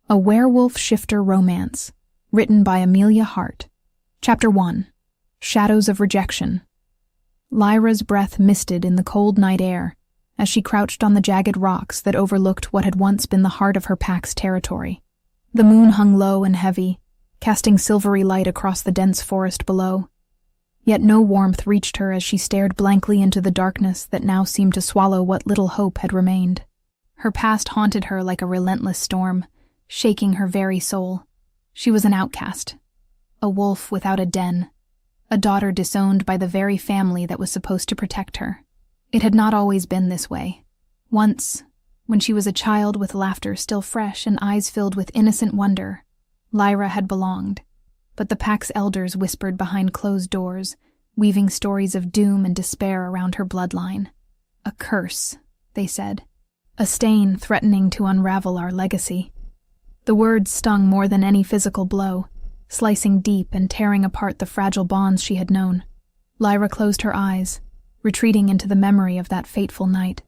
A Werewolf Shifter Romance, written by Amelia Hart. Chapter 1. Shadows of Rejection. Lyra's breath misted in the cold night air as she crouched on the jagged rocks that overlooked what had once been the heart of her pack's territory. The moon hung low and heavy, casting silvery light across the dense forest below. Yet no warmth reached her as she stared blankly into the darkness that now seemed to swallow what little hope had remained. Her past haunted her like a relentless storm, shaking her very soul. She was an outcast, a wolf without a den, a daughter disowned by the very family that was supposed to protect her. It had not always been this way. Once, when she was a child with laughter still fresh and eyes filled with innocent wonder, Lyra had belonged. But the pack's elders whispered behind closed doors, weaving stories of doom and despair around her bloodline. A curse, they said. A stain threatening to unravel our legacy. The words stung more than any physical blow, slicing deep and tearing apart the fragile bonds she had known. Lyra closed her eyes, retreating into the memory of that fateful night.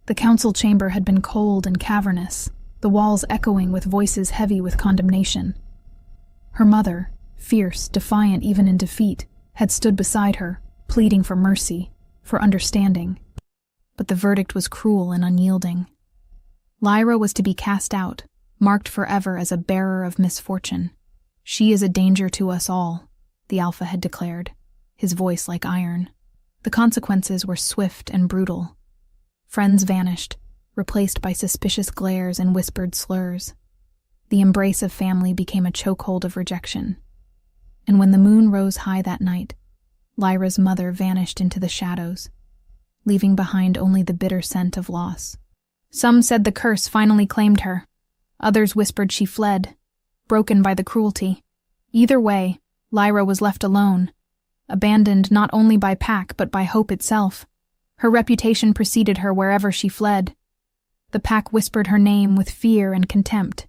The council chamber had been cold and cavernous, the walls echoing with voices heavy with condemnation. Her mother, fierce, defiant even in defeat, had stood beside her, pleading for mercy, for understanding. But the verdict was cruel and unyielding. Lyra was to be cast out, marked forever as a bearer of misfortune. She is a danger to us all, the Alpha had declared, his voice like iron. The consequences were swift and brutal. Friends vanished, replaced by suspicious glares and whispered slurs. The embrace of family became a chokehold of rejection. And when the moon rose high that night, Lyra's mother vanished into the shadows, leaving behind only the bitter scent of loss. Some said the curse finally claimed her. Others whispered she fled, broken by the cruelty. Either way, Lyra was left alone, abandoned not only by Pack but by hope itself. Her reputation preceded her wherever she fled. The Pack whispered her name with fear and contempt.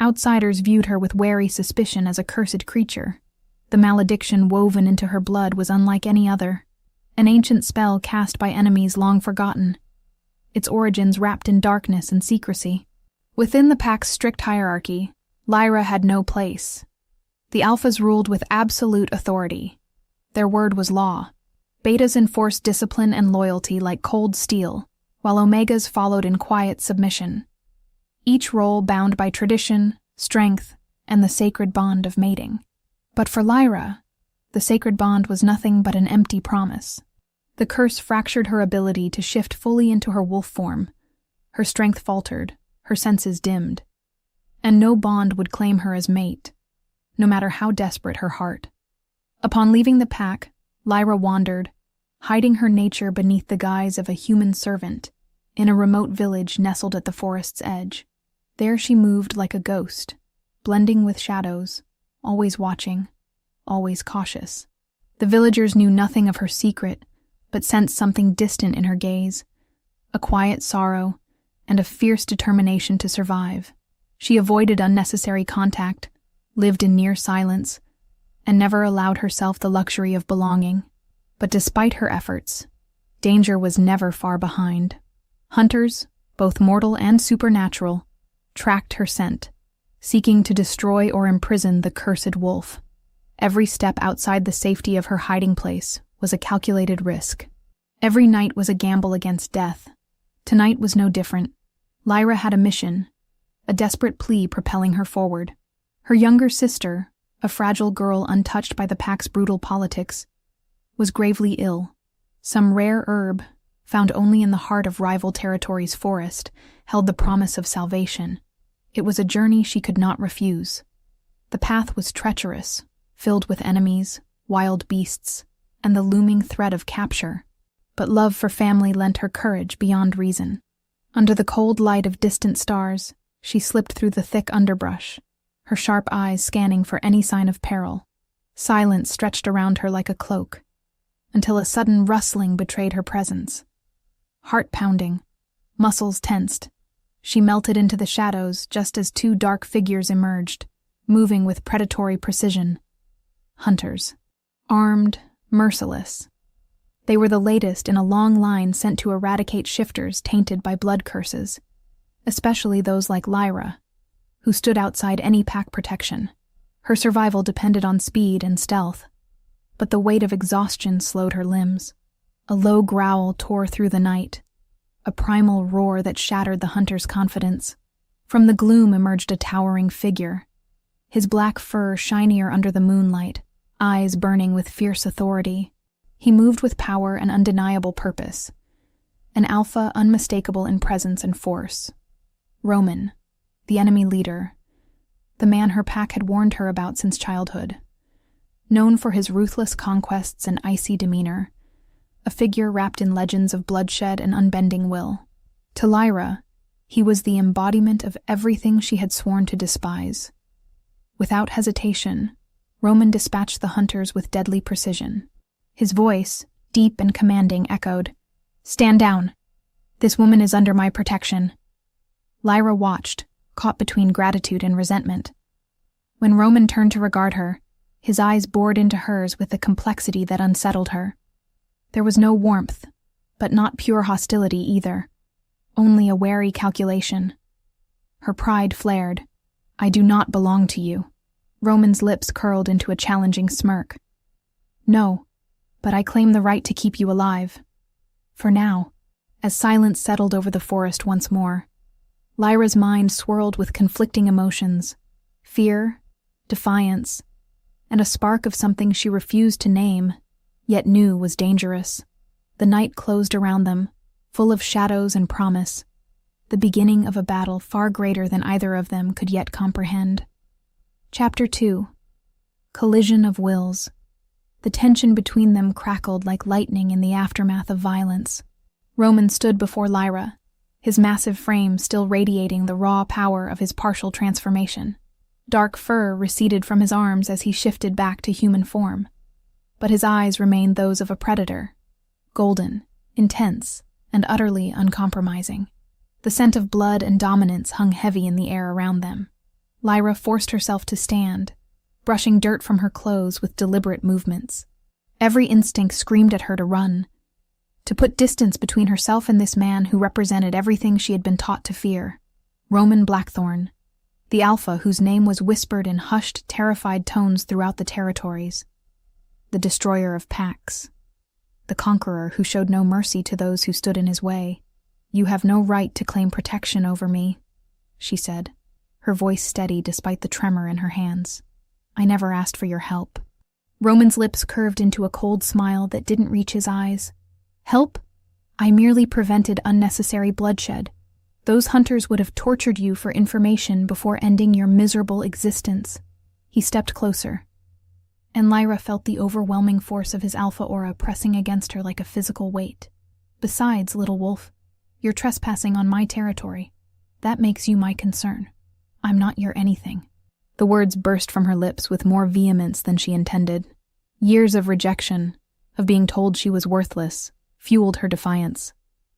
Outsiders viewed her with wary suspicion as a cursed creature. The malediction woven into her blood was unlike any other, an ancient spell cast by enemies long forgotten, its origins wrapped in darkness and secrecy. Within the Pack's strict hierarchy, Lyra had no place. The Alphas ruled with absolute authority. Their word was law. Betas enforced discipline and loyalty like cold steel, while Omegas followed in quiet submission. Each role bound by tradition, strength, and the sacred bond of mating. But for Lyra, the sacred bond was nothing but an empty promise. The curse fractured her ability to shift fully into her wolf form. Her strength faltered, her senses dimmed, and no bond would claim her as mate, no matter how desperate her heart. Upon leaving the Pack, Lyra wandered, hiding her nature beneath the guise of a human servant, in a remote village nestled at the forest's edge. There she moved like a ghost, blending with shadows, always watching, always cautious. The villagers knew nothing of her secret, but sensed something distant in her gaze, a quiet sorrow, and a fierce determination to survive. She avoided unnecessary contact, lived in near silence, and never allowed herself the luxury of belonging. But despite her efforts, danger was never far behind. Hunters, both mortal and supernatural, tracked her scent, seeking to destroy or imprison the cursed wolf. Every step outside the safety of her hiding place was a calculated risk. Every night was a gamble against death. Tonight was no different. Lyra had a mission, a desperate plea propelling her forward. Her younger sister, a fragile girl untouched by the Pack's brutal politics, was gravely ill. Some rare herb, found only in the heart of rival territory's forest, held the promise of salvation. It was a journey she could not refuse. The path was treacherous, filled with enemies, wild beasts, and the looming threat of capture. But love for family lent her courage beyond reason. Under the cold light of distant stars, she slipped through the thick underbrush, her sharp eyes scanning for any sign of peril. Silence stretched around her like a cloak, until a sudden rustling betrayed her presence. Heart pounding, muscles tensed, she melted into the shadows just as two dark figures emerged, moving with predatory precision. Hunters. Armed, merciless. They were the latest in a long line sent to eradicate shifters tainted by blood curses, especially those like Lyra, who stood outside any pack protection. Her survival depended on speed and stealth, but the weight of exhaustion slowed her limbs. A low growl tore through the night, a primal roar that shattered the hunter's confidence. From the gloom emerged a towering figure, his black fur shinier under the moonlight, eyes burning with fierce authority. He moved with power and undeniable purpose, an alpha unmistakable in presence and force. Roman, the enemy leader, the man her pack had warned her about since childhood. Known for his ruthless conquests and icy demeanor, a figure wrapped in legends of bloodshed and unbending will. To Lyra, he was the embodiment of everything she had sworn to despise. Without hesitation, Roman dispatched the hunters with deadly precision. His voice, deep and commanding, echoed, "Stand down. This woman is under my protection." Lyra watched, caught between gratitude and resentment. When Roman turned to regard her, his eyes bored into hers with a complexity that unsettled her. There was no warmth, but not pure hostility either, only a wary calculation. Her pride flared. "I do not belong to you." Roman's lips curled into a challenging smirk. "No, but I claim the right to keep you alive." For now, as silence settled over the forest once more, Lyra's mind swirled with conflicting emotions, fear, defiance, and a spark of something she refused to name, yet knew was dangerous. The night closed around them, full of shadows and promise, the beginning of a battle far greater than either of them could yet comprehend. Chapter 2. Collision of Wills. The tension between them crackled like lightning in the aftermath of violence. Roman stood before Lyra, his massive frame still radiating the raw power of his partial transformation. Dark fur receded from his arms as he shifted back to human form, but his eyes remained those of a predator, golden, intense, and utterly uncompromising. The scent of blood and dominance hung heavy in the air around them. Lyra forced herself to stand, brushing dirt from her clothes with deliberate movements. Every instinct screamed at her to run, to put distance between herself and this man who represented everything she had been taught to fear. Roman Blackthorn, the alpha whose name was whispered in hushed, terrified tones throughout the territories. The destroyer of packs. The conqueror who showed no mercy to those who stood in his way. "You have no right to claim protection over me," she said, her voice steady despite the tremor in her hands. "I never asked for your help." Roman's lips curved into a cold smile that didn't reach his eyes. "Help? I merely prevented unnecessary bloodshed. Those hunters would have tortured you for information before ending your miserable existence." He stepped closer, and Lyra felt the overwhelming force of his alpha aura pressing against her like a physical weight. "Besides, little wolf, you're trespassing on my territory. That makes you my concern. I'm not your anything." The words burst from her lips with more vehemence than she intended. Years of rejection, of being told she was worthless, fueled her defiance.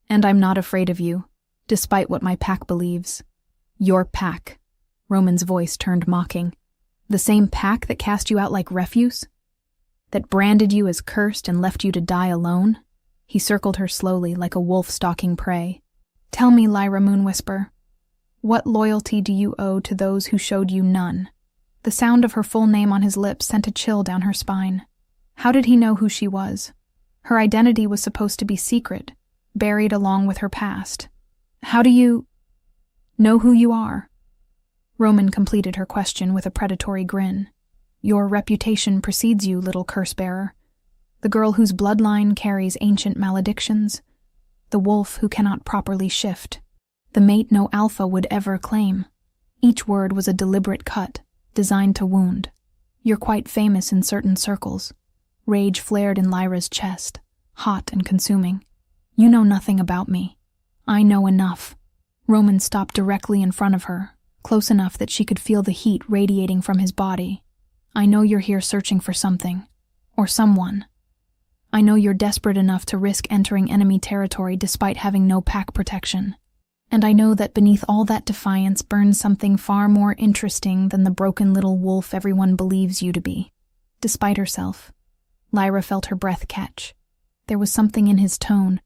"And I'm not afraid of you, despite what my pack believes." "Your pack." Roman's voice turned mocking. "The same pack that cast you out like refuse? That branded you as cursed and left you to die alone?" He circled her slowly like a wolf stalking prey. "Tell me, Lyra Moonwhisper, what loyalty do you owe to those who showed you none?" The sound of her full name on his lips sent a chill down her spine. How did he know who she was? Her identity was supposed to be secret, buried along with her past. "How do you know who you are?" Roman completed her question with a predatory grin. "Your reputation precedes you, little curse-bearer. The girl whose bloodline carries ancient maledictions. The wolf who cannot properly shift. The mate no alpha would ever claim." Each word was a deliberate cut, designed to wound. "You're quite famous in certain circles." Rage flared in Lyra's chest, hot and consuming. "You know nothing about me. I know enough." Roman stopped directly in front of her, close enough that she could feel the heat radiating from his body. "I know you're here searching for something, or someone. I know you're desperate enough to risk entering enemy territory despite having no pack protection. And I know that beneath all that defiance burns something far more interesting than the broken little wolf everyone believes you to be." Despite herself, Lyra felt her breath catch. There was something in his tone,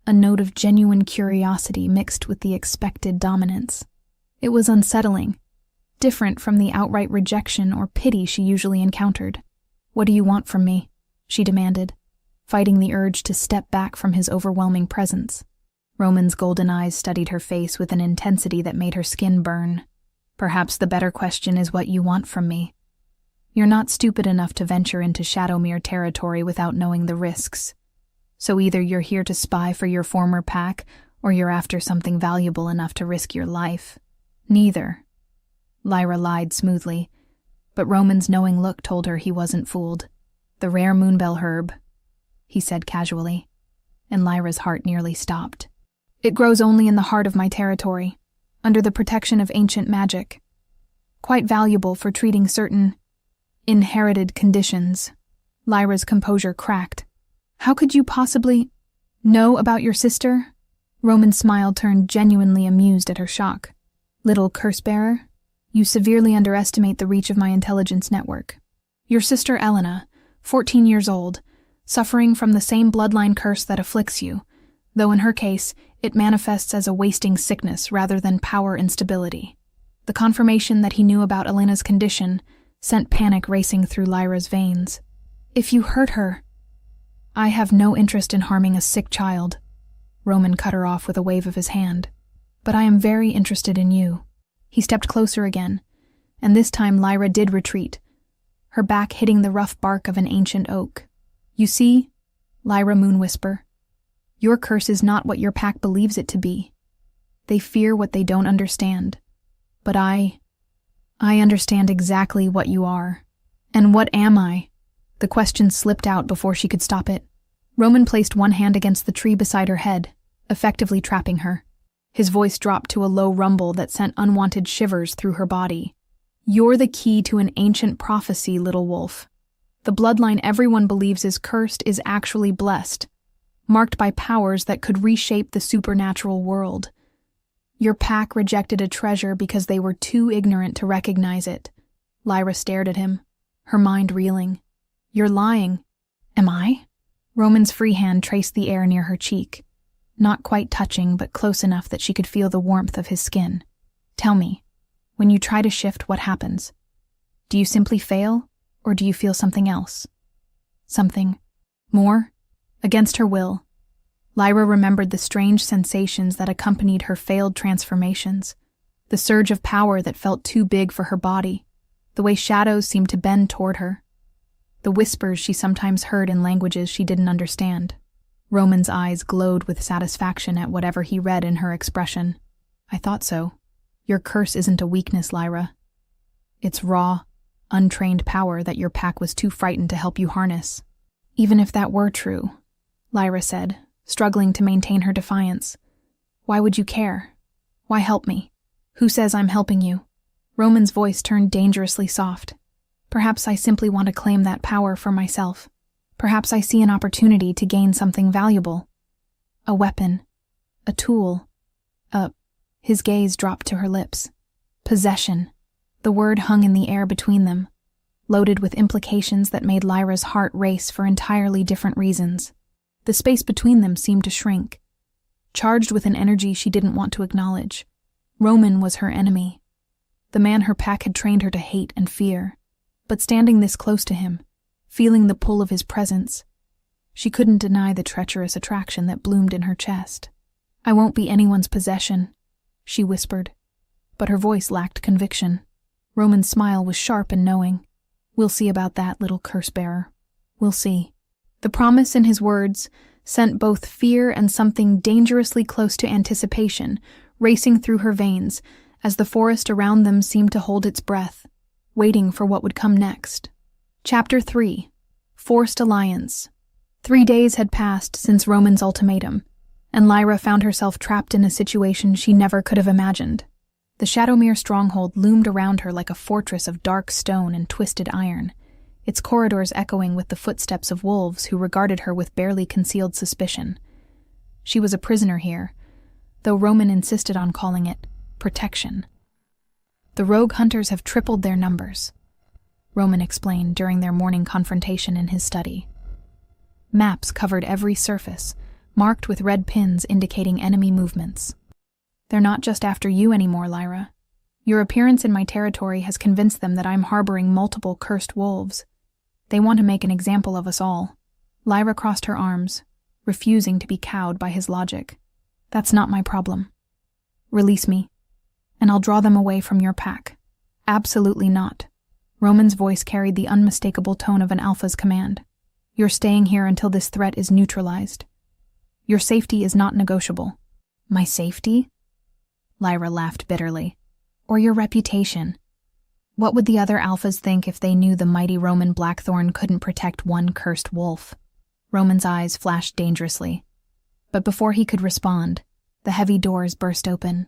a note of genuine curiosity mixed with the expected dominance. It was unsettling, different from the outright rejection or pity she usually encountered. "What do you want from me?" she demanded, fighting the urge to step back from his overwhelming presence. Roman's golden eyes studied her face with an intensity that made her skin burn. "Perhaps the better question is what you want from me. You're not stupid enough to venture into Shadowmere territory without knowing the risks. So either you're here to spy for your former pack, or you're after something valuable enough to risk your life. Neither." Lyra lied smoothly, but Roman's knowing look told her he wasn't fooled. "The rare moonbell herb," he said casually, and Lyra's heart nearly stopped. "It grows only in the heart of my territory, under the protection of ancient magic. Quite valuable for treating certain inherited conditions." Lyra's composure cracked. "How could you possibly know about your sister?" Roman's smile turned genuinely amused at her shock. "Little curse-bearer, you severely underestimate the reach of my intelligence network. Your sister Elena, 14 years old, suffering from the same bloodline curse that afflicts you, though in her case it manifests as a wasting sickness rather than power instability." The confirmation that he knew about Elena's condition sent panic racing through Lyra's veins. "If you hurt her—" "I have no interest in harming a sick child," Roman cut her off with a wave of his hand. "But I am very interested in you." He stepped closer again, and this time Lyra did retreat, her back hitting the rough bark of an ancient oak. "You see," Lyra Moonwhisper, "your curse is not what your pack believes it to be. They fear what they don't understand. But I understand exactly what you are." "And what am I?" The question slipped out before she could stop it. Roman placed one hand against the tree beside her head, effectively trapping her. His voice dropped to a low rumble that sent unwanted shivers through her body. "You're the key to an ancient prophecy, little wolf. The bloodline everyone believes is cursed is actually blessed, marked by powers that could reshape the supernatural world. Your pack rejected a treasure because they were too ignorant to recognize it." Lyra stared at him, her mind reeling. "You're lying." "Am I?" Roman's free hand traced the air near her cheek, not quite touching but close enough that she could feel the warmth of his skin. "Tell me, when you try to shift, what happens? Do you simply fail, or do you feel something else? Something more?" Against her will, Lyra remembered the strange sensations that accompanied her failed transformations, the surge of power that felt too big for her body, the way shadows seemed to bend toward her, the whispers she sometimes heard in languages she didn't understand. Roman's eyes glowed with satisfaction at whatever he read in her expression. "I thought so. Your curse isn't a weakness, Lyra. It's raw, untrained power that your pack was too frightened to help you harness." "Even if that were true," Lyra said, struggling to maintain her defiance, "why would you care? Why help me? Who says I'm helping you?" Roman's voice turned dangerously soft. "Perhaps I simply want to claim that power for myself. Perhaps I see an opportunity to gain something valuable. A weapon. A tool. His gaze dropped to her lips. Possession. The word hung in the air between them, loaded with implications that made Lyra's heart race for entirely different reasons. The space between them seemed to shrink, charged with an energy she didn't want to acknowledge. Roman was her enemy, the man her pack had trained her to hate and fear. But standing this close to him, feeling the pull of his presence, she couldn't deny the treacherous attraction that bloomed in her chest. "I won't be anyone's possession," she whispered, but her voice lacked conviction. Roman's smile was sharp and knowing. "We'll see about that, little curse-bearer. We'll see." The promise in his words sent both fear and something dangerously close to anticipation racing through her veins as the forest around them seemed to hold its breath, waiting for what would come next. Chapter 3. Forced Alliance. 3 days had passed since Roman's ultimatum, and Lyra found herself trapped in a situation she never could have imagined. The Shadowmere stronghold loomed around her like a fortress of dark stone and twisted iron, its corridors echoing with the footsteps of wolves who regarded her with barely concealed suspicion. She was a prisoner here, though Roman insisted on calling it protection. "The rogue hunters have tripled their numbers," Roman explained during their morning confrontation in his study. Maps covered every surface, marked with red pins indicating enemy movements. "They're not just after you anymore, Lyra. Your appearance in my territory has convinced them that I'm harboring multiple cursed wolves. They want to make an example of us all." Lyra crossed her arms, refusing to be cowed by his logic. "That's not my problem. Release me, and I'll draw them away from your pack." "Absolutely not." Roman's voice carried the unmistakable tone of an alpha's command. "You're staying here until this threat is neutralized. Your safety is not negotiable." "My safety?" Lyra laughed bitterly. "Or your reputation? What would the other alphas think if they knew the mighty Roman Blackthorn couldn't protect one cursed wolf?" Roman's eyes flashed dangerously. But before he could respond, the heavy doors burst open.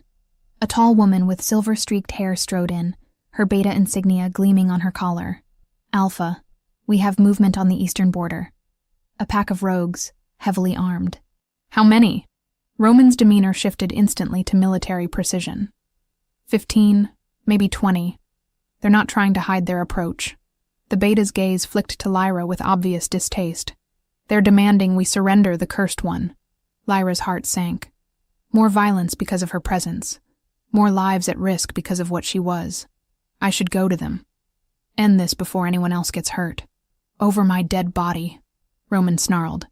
A tall woman with silver-streaked hair strode in, her beta insignia gleaming on her collar. "Alpha, we have movement on the eastern border. A pack of rogues, heavily armed." "How many?" Roman's demeanor shifted instantly to military precision. 15, maybe 20. They're not trying to hide their approach. The beta's gaze flicked to Lyra with obvious distaste. "They're demanding we surrender the cursed one." Lyra's heart sank. More violence because of her presence. More lives at risk because of what she was. I should go to them. End this before anyone else gets hurt. "Over my dead body," Roman snarled,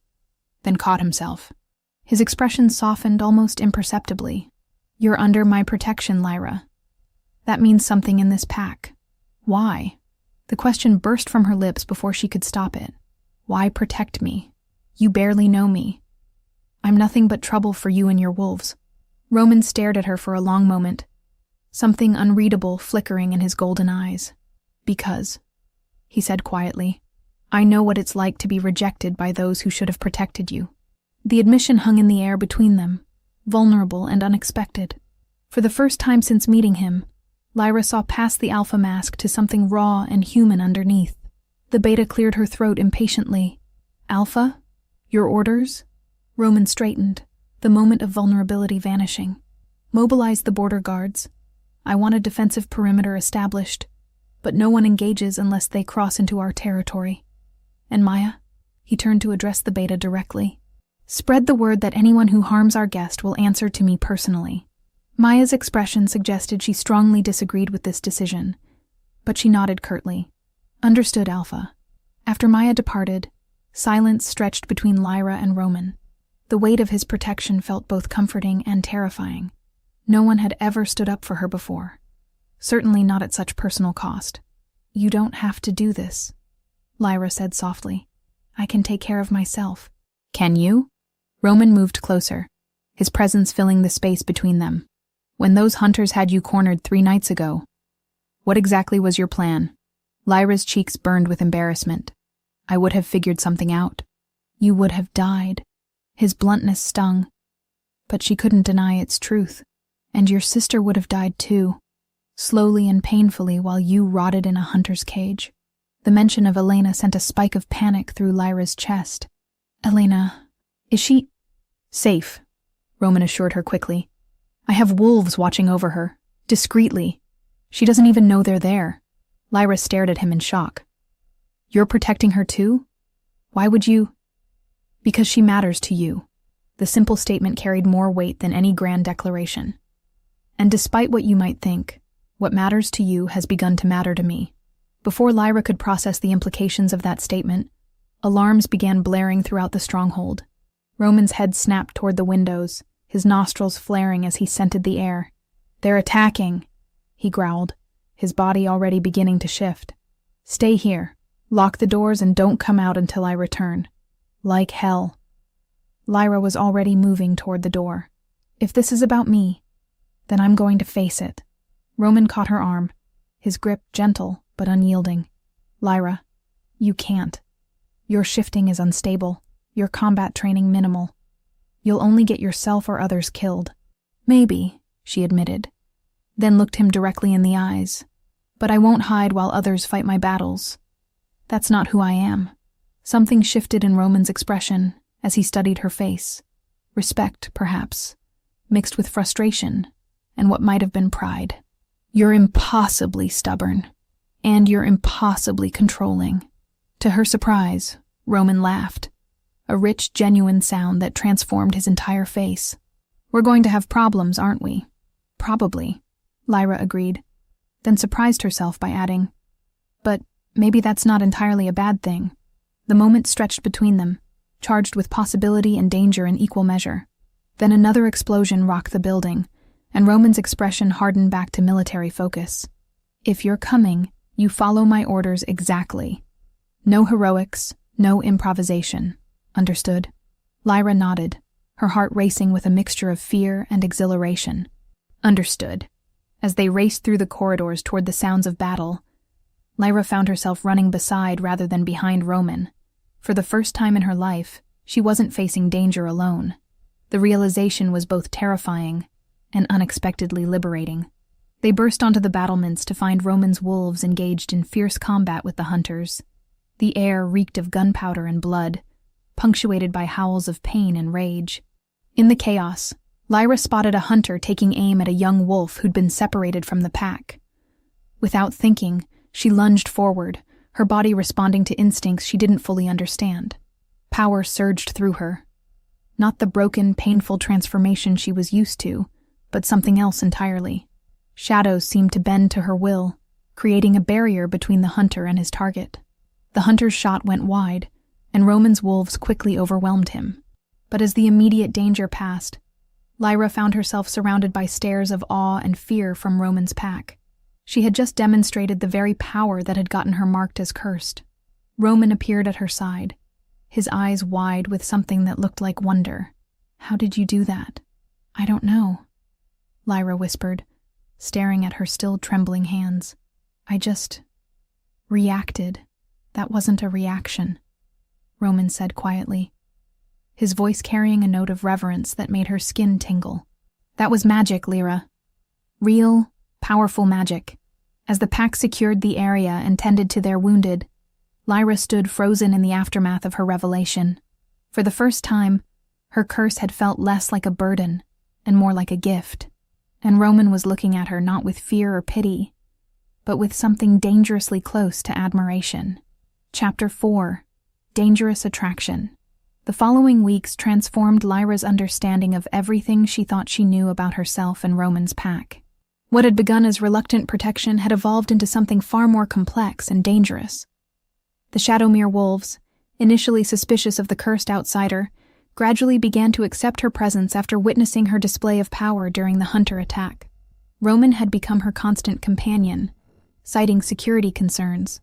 then caught himself. His expression softened almost imperceptibly. "You're under my protection, Lyra. That means something in this pack. Why?" The question burst from her lips before she could stop it. "Why protect me? You barely know me. I'm nothing but trouble for you and your wolves." Roman stared at her for a long moment, something unreadable flickering in his golden eyes. "Because," he said quietly, "I know what it's like to be rejected by those who should have protected you." The admission hung in the air between them, vulnerable and unexpected. For the first time since meeting him, Lyra saw past the alpha mask to something raw and human underneath. The beta cleared her throat impatiently. "Alpha? Your orders?" Roman straightened, the moment of vulnerability vanishing. "Mobilize the border guards. I want a defensive perimeter established, but no one engages unless they cross into our territory. And Maya?" He turned to address the beta directly. "Spread the word that anyone who harms our guest will answer to me personally." Maya's expression suggested she strongly disagreed with this decision, but she nodded curtly. "Understood, Alpha." After Maya departed, silence stretched between Lyra and Roman. The weight of his protection felt both comforting and terrifying. No one had ever stood up for her before. Certainly not at such personal cost. "You don't have to do this," Lyra said softly. "I can take care of myself." "Can you?" Roman moved closer, his presence filling the space between them. "When those hunters had you cornered 3 nights ago, what exactly was your plan?" Lyra's cheeks burned with embarrassment. "I would have figured something out." "You would have died." His bluntness stung, but she couldn't deny its truth. "And your sister would have died too, slowly and painfully while you rotted in a hunter's cage." The mention of Elena sent a spike of panic through Lyra's chest. "Elena, is she—" "Safe," Roman assured her quickly. "I have wolves watching over her, discreetly. She doesn't even know they're there." Lyra stared at him in shock. "You're protecting her too? Why would you—" "Because she matters to you." The simple statement carried more weight than any grand declaration. "And despite what you might think, what matters to you has begun to matter to me." Before Lyra could process the implications of that statement, alarms began blaring throughout the stronghold. Roman's head snapped toward the windows, his nostrils flaring as he scented the air. "They're attacking," he growled, his body already beginning to shift. "Stay here. Lock the doors and don't come out until I return." "Like hell." Lyra was already moving toward the door. "If this is about me, then I'm going to face it." Roman caught her arm, his grip gentle but unyielding. "Lyra, you can't. Your shifting is unstable, your combat training minimal. You'll only get yourself or others killed." "Maybe," she admitted, then looked him directly in the eyes. "But I won't hide while others fight my battles. That's not who I am." Something shifted in Roman's expression as he studied her face. Respect, perhaps, mixed with frustration and what might have been pride. "You're impossibly stubborn, and you're impossibly controlling." To her surprise, Roman laughed, a rich, genuine sound that transformed his entire face. "We're going to have problems, aren't we?" "Probably," Lyra agreed, then surprised herself by adding, "But maybe that's not entirely a bad thing." The moment stretched between them, charged with possibility and danger in equal measure. Then another explosion rocked the building, and Roman's expression hardened back to military focus. "If you're coming, you follow my orders exactly. No heroics, no improvisation. Understood?" Lyra nodded, her heart racing with a mixture of fear and exhilaration. Understood. As they raced through the corridors toward the sounds of battle, Lyra found herself running beside rather than behind Roman. For the first time in her life, she wasn't facing danger alone. The realization was both terrifying and unexpectedly liberating. They burst onto the battlements to find Roman's wolves engaged in fierce combat with the hunters. The air reeked of gunpowder and blood, punctuated by howls of pain and rage. In the chaos, Lyra spotted a hunter taking aim at a young wolf who'd been separated from the pack. Without thinking, she lunged forward, her body responding to instincts she didn't fully understand. Power surged through her. Not the broken, painful transformation she was used to, but something else entirely. Shadows seemed to bend to her will, creating a barrier between the hunter and his target. The hunter's shot went wide, and Roman's wolves quickly overwhelmed him. But as the immediate danger passed, Lyra found herself surrounded by stares of awe and fear from Roman's pack. She had just demonstrated the very power that had gotten her marked as cursed. Roman appeared at her side, his eyes wide with something that looked like wonder. "How did you do that?" "I don't know," Lyra whispered, staring at her still trembling hands. "I just reacted. That wasn't a reaction," Roman said quietly, his voice carrying a note of reverence that made her skin tingle. "That was magic, Lyra. Real, powerful magic." As the pack secured the area and tended to their wounded, Lyra stood frozen in the aftermath of her revelation. For the first time, her curse had felt less like a burden and more like a gift, and Roman was looking at her not with fear or pity, but with something dangerously close to admiration. Chapter 4. Dangerous Attraction. The following weeks transformed Lyra's understanding of everything she thought she knew about herself and Roman's pack. What had begun as reluctant protection had evolved into something far more complex and dangerous. The Shadowmere wolves, initially suspicious of the cursed outsider, gradually began to accept her presence after witnessing her display of power during the hunter attack. Roman had become her constant companion, citing security concerns.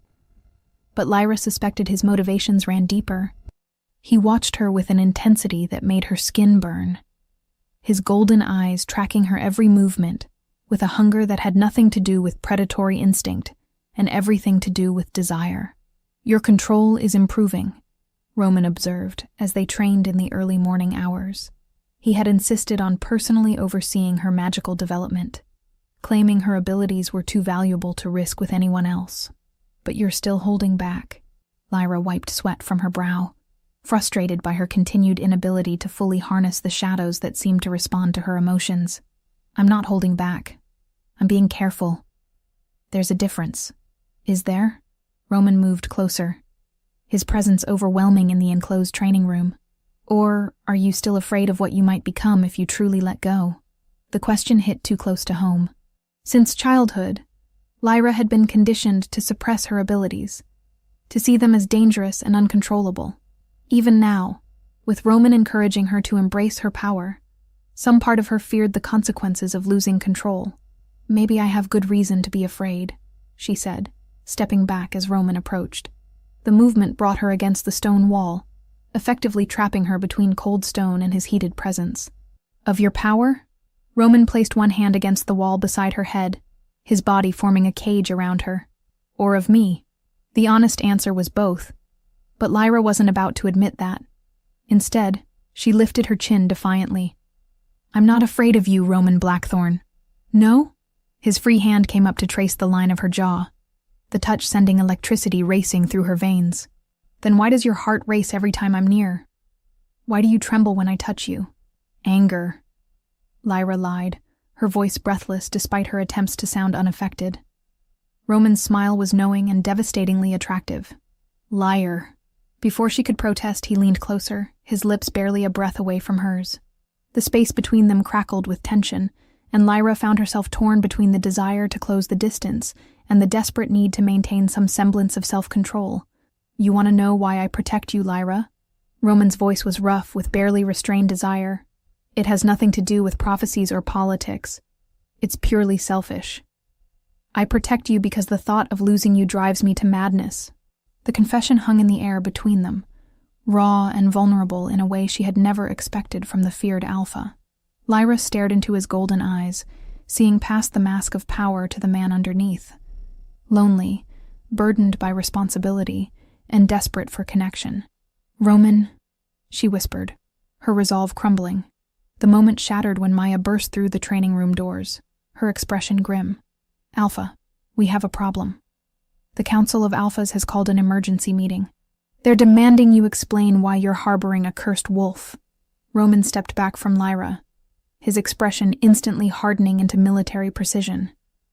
But Lyra suspected his motivations ran deeper. He watched her with an intensity that made her skin burn, his golden eyes tracking her every movement, with a hunger that had nothing to do with predatory instinct and everything to do with desire. "Your control is improving," Roman observed as they trained in the early morning hours. He had insisted on personally overseeing her magical development, claiming her abilities were too valuable to risk with anyone else. "But you're still holding back." Lyra wiped sweat from her brow, frustrated by her continued inability to fully harness the shadows that seemed to respond to her emotions. "I'm not holding back. I'm being careful." "There's a difference." "Is there?" Roman moved closer, his presence overwhelming in the enclosed training room. "Or are you still afraid of what you might become if you truly let go?" The question hit too close to home. Since childhood, Lyra had been conditioned to suppress her abilities, to see them as dangerous and uncontrollable. Even now, with Roman encouraging her to embrace her power, some part of her feared the consequences of losing control. "Maybe I have good reason to be afraid," she said, stepping back as Roman approached. The movement brought her against the stone wall, effectively trapping her between cold stone and his heated presence. "Of your power?" Roman placed one hand against the wall beside her head, his body forming a cage around her. "Or of me?" The honest answer was both, but Lyra wasn't about to admit that. Instead, she lifted her chin defiantly. "I'm not afraid of you, Roman Blackthorn." "No?" His free hand came up to trace the line of her jaw, the touch sending electricity racing through her veins. "Then why does your heart race every time I'm near? Why do you tremble when I touch you?" "Anger," Lyra lied, her voice breathless despite her attempts to sound unaffected. Roman's smile was knowing and devastatingly attractive. "Liar." Before she could protest, he leaned closer, his lips barely a breath away from hers. The space between them crackled with tension, and Lyra found herself torn between the desire to close the distance and the desperate need to maintain some semblance of self-control. "You want to know why I protect you, Lyra?" Roman's voice was rough with barely restrained desire. "It has nothing to do with prophecies or politics. It's purely selfish. I protect you because the thought of losing you drives me to madness." The confession hung in the air between them, raw and vulnerable in a way she had never expected from the feared Alpha. Lyra stared into his golden eyes, seeing past the mask of power to the man underneath. Lonely, burdened by responsibility, and desperate for connection. "Roman," she whispered, her resolve crumbling. The moment shattered when Maya burst through the training room doors, her expression grim. "Alpha, we have a problem. The Council of Alphas has called an emergency meeting. They're demanding you explain why you're harboring a cursed wolf." Roman stepped back from Lyra, his expression instantly hardening into military precision.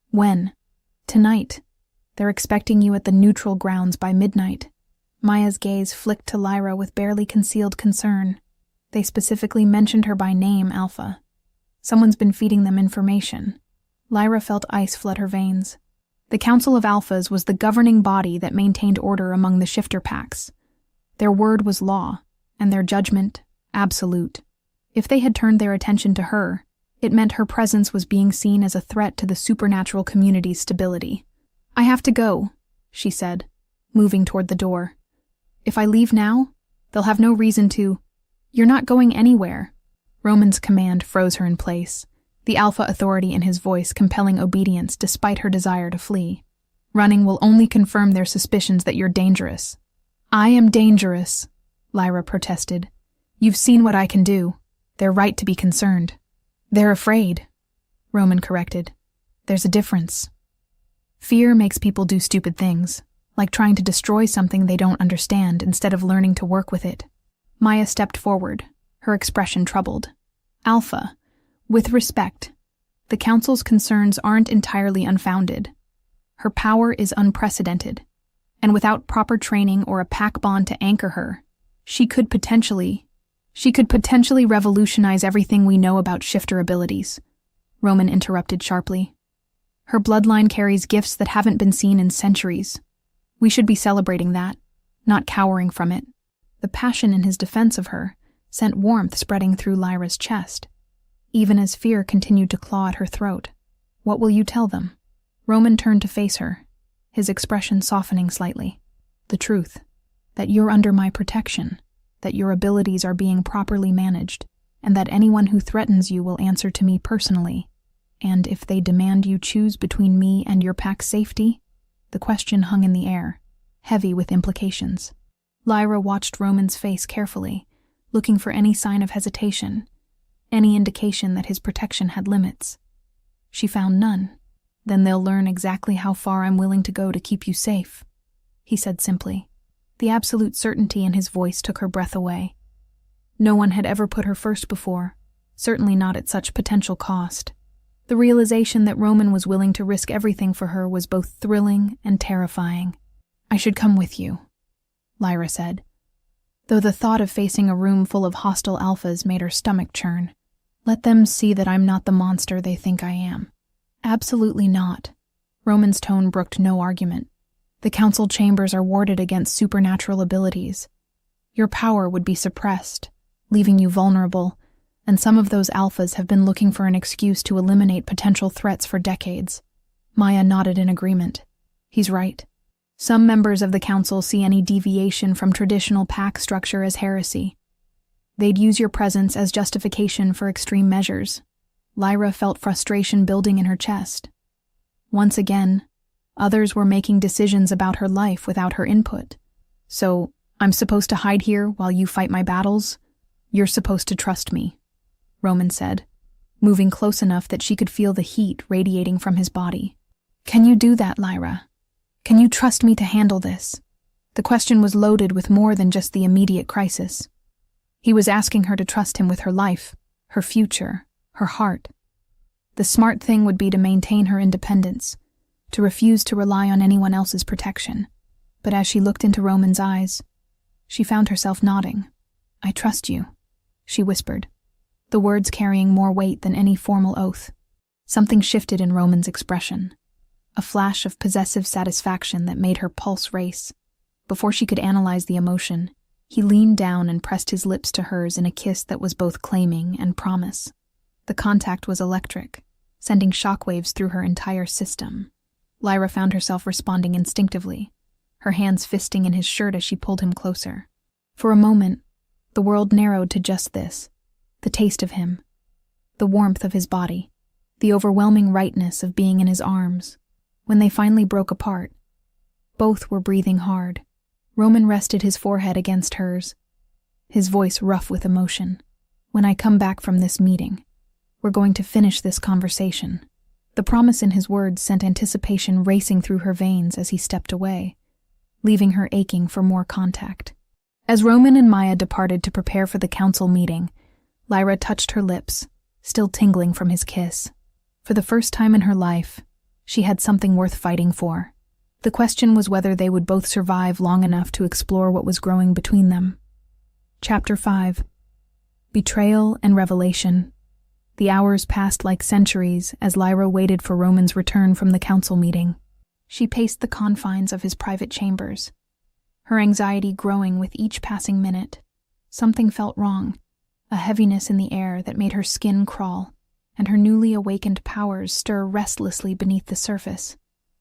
"When?" "Tonight. They're expecting you at the neutral grounds by midnight." Maya's gaze flicked to Lyra with barely concealed concern. "They specifically mentioned her by name, Alpha. Someone's been feeding them information." Lyra felt ice flood her veins. The Council of Alphas was the governing body that maintained order among the shifter packs. Their word was law, and their judgment absolute. If they had turned their attention to her, it meant her presence was being seen as a threat to the supernatural community's stability. "I have to go," she said, moving toward the door. "If I leave now, they'll have no reason to—" "You're not going anywhere." Roman's command froze her in place, the Alpha authority in his voice compelling obedience despite her desire to flee. "Running will only confirm their suspicions that you're dangerous." "I am dangerous," Lyra protested. "You've seen what I can do. They're right to be concerned." "They're afraid," Roman corrected. "There's a difference. Fear makes people do stupid things, like trying to destroy something they don't understand instead of learning to work with it." Maya stepped forward, her expression troubled. "Alpha, with respect, the Council's concerns aren't entirely unfounded. Her power is unprecedented, and without proper training or a pack bond to anchor her, she could potentially revolutionize everything we know about shifter abilities," Roman interrupted sharply. "Her bloodline carries gifts that haven't been seen in centuries. We should be celebrating that, not cowering from it." The passion in his defense of her sent warmth spreading through Lyra's chest, even as fear continued to claw at her throat. "What will you tell them?" Roman turned to face her, his expression softening slightly. "The truth, that you're under my protection, that your abilities are being properly managed, and that anyone who threatens you will answer to me personally. And if they demand you choose between me and your pack's safety?" The question hung in the air, heavy with implications. Lyra watched Roman's face carefully, looking for any sign of hesitation, any indication that his protection had limits. She found none. "Then they'll learn exactly how far I'm willing to go to keep you safe," he said simply. The absolute certainty in his voice took her breath away. No one had ever put her first before, certainly not at such potential cost. The realization that Roman was willing to risk everything for her was both thrilling and terrifying. "I should come with you," Lyra said, though the thought of facing a room full of hostile alphas made her stomach churn. "Let them see that I'm not the monster they think I am." "Absolutely not." Roman's tone brooked no argument. "The council chambers are warded against supernatural abilities. Your power would be suppressed, leaving you vulnerable, and some of those alphas have been looking for an excuse to eliminate potential threats for decades." Maya nodded in agreement. "He's right. Some members of the council see any deviation from traditional pack structure as heresy. They'd use your presence as justification for extreme measures." Lyra felt frustration building in her chest. Once again, others were making decisions about her life without her input. "So, I'm supposed to hide here while you fight my battles? You're supposed to trust me," Roman said, moving close enough that she could feel the heat radiating from his body. "Can you do that, Lyra? Can you trust me to handle this?" The question was loaded with more than just the immediate crisis. He was asking her to trust him with her life, her future, her heart. The smart thing would be to maintain her independence, to refuse to rely on anyone else's protection. But as she looked into Roman's eyes, she found herself nodding. "I trust you," she whispered, the words carrying more weight than any formal oath. Something shifted in Roman's expression, a flash of possessive satisfaction that made her pulse race. Before she could analyze the emotion, he leaned down and pressed his lips to hers in a kiss that was both claiming and promise. The contact was electric, sending shockwaves through her entire system. Lyra found herself responding instinctively, her hands fisting in his shirt as she pulled him closer. For a moment, the world narrowed to just this: the taste of him, the warmth of his body, the overwhelming rightness of being in his arms. When they finally broke apart, both were breathing hard. Roman rested his forehead against hers, his voice rough with emotion. "When I come back from this meeting, we're going to finish this conversation." The promise in his words sent anticipation racing through her veins as he stepped away, leaving her aching for more contact. As Roman and Maya departed to prepare for the council meeting, Lyra touched her lips, still tingling from his kiss. For the first time in her life, she had something worth fighting for. The question was whether they would both survive long enough to explore what was growing between them. Chapter 5. Betrayal and Revelation. The hours passed like centuries as Lyra waited for Roman's return from the council meeting. She paced the confines of his private chambers, her anxiety growing with each passing minute. Something felt wrong, a heaviness in the air that made her skin crawl, and her newly awakened powers stir restlessly beneath the surface.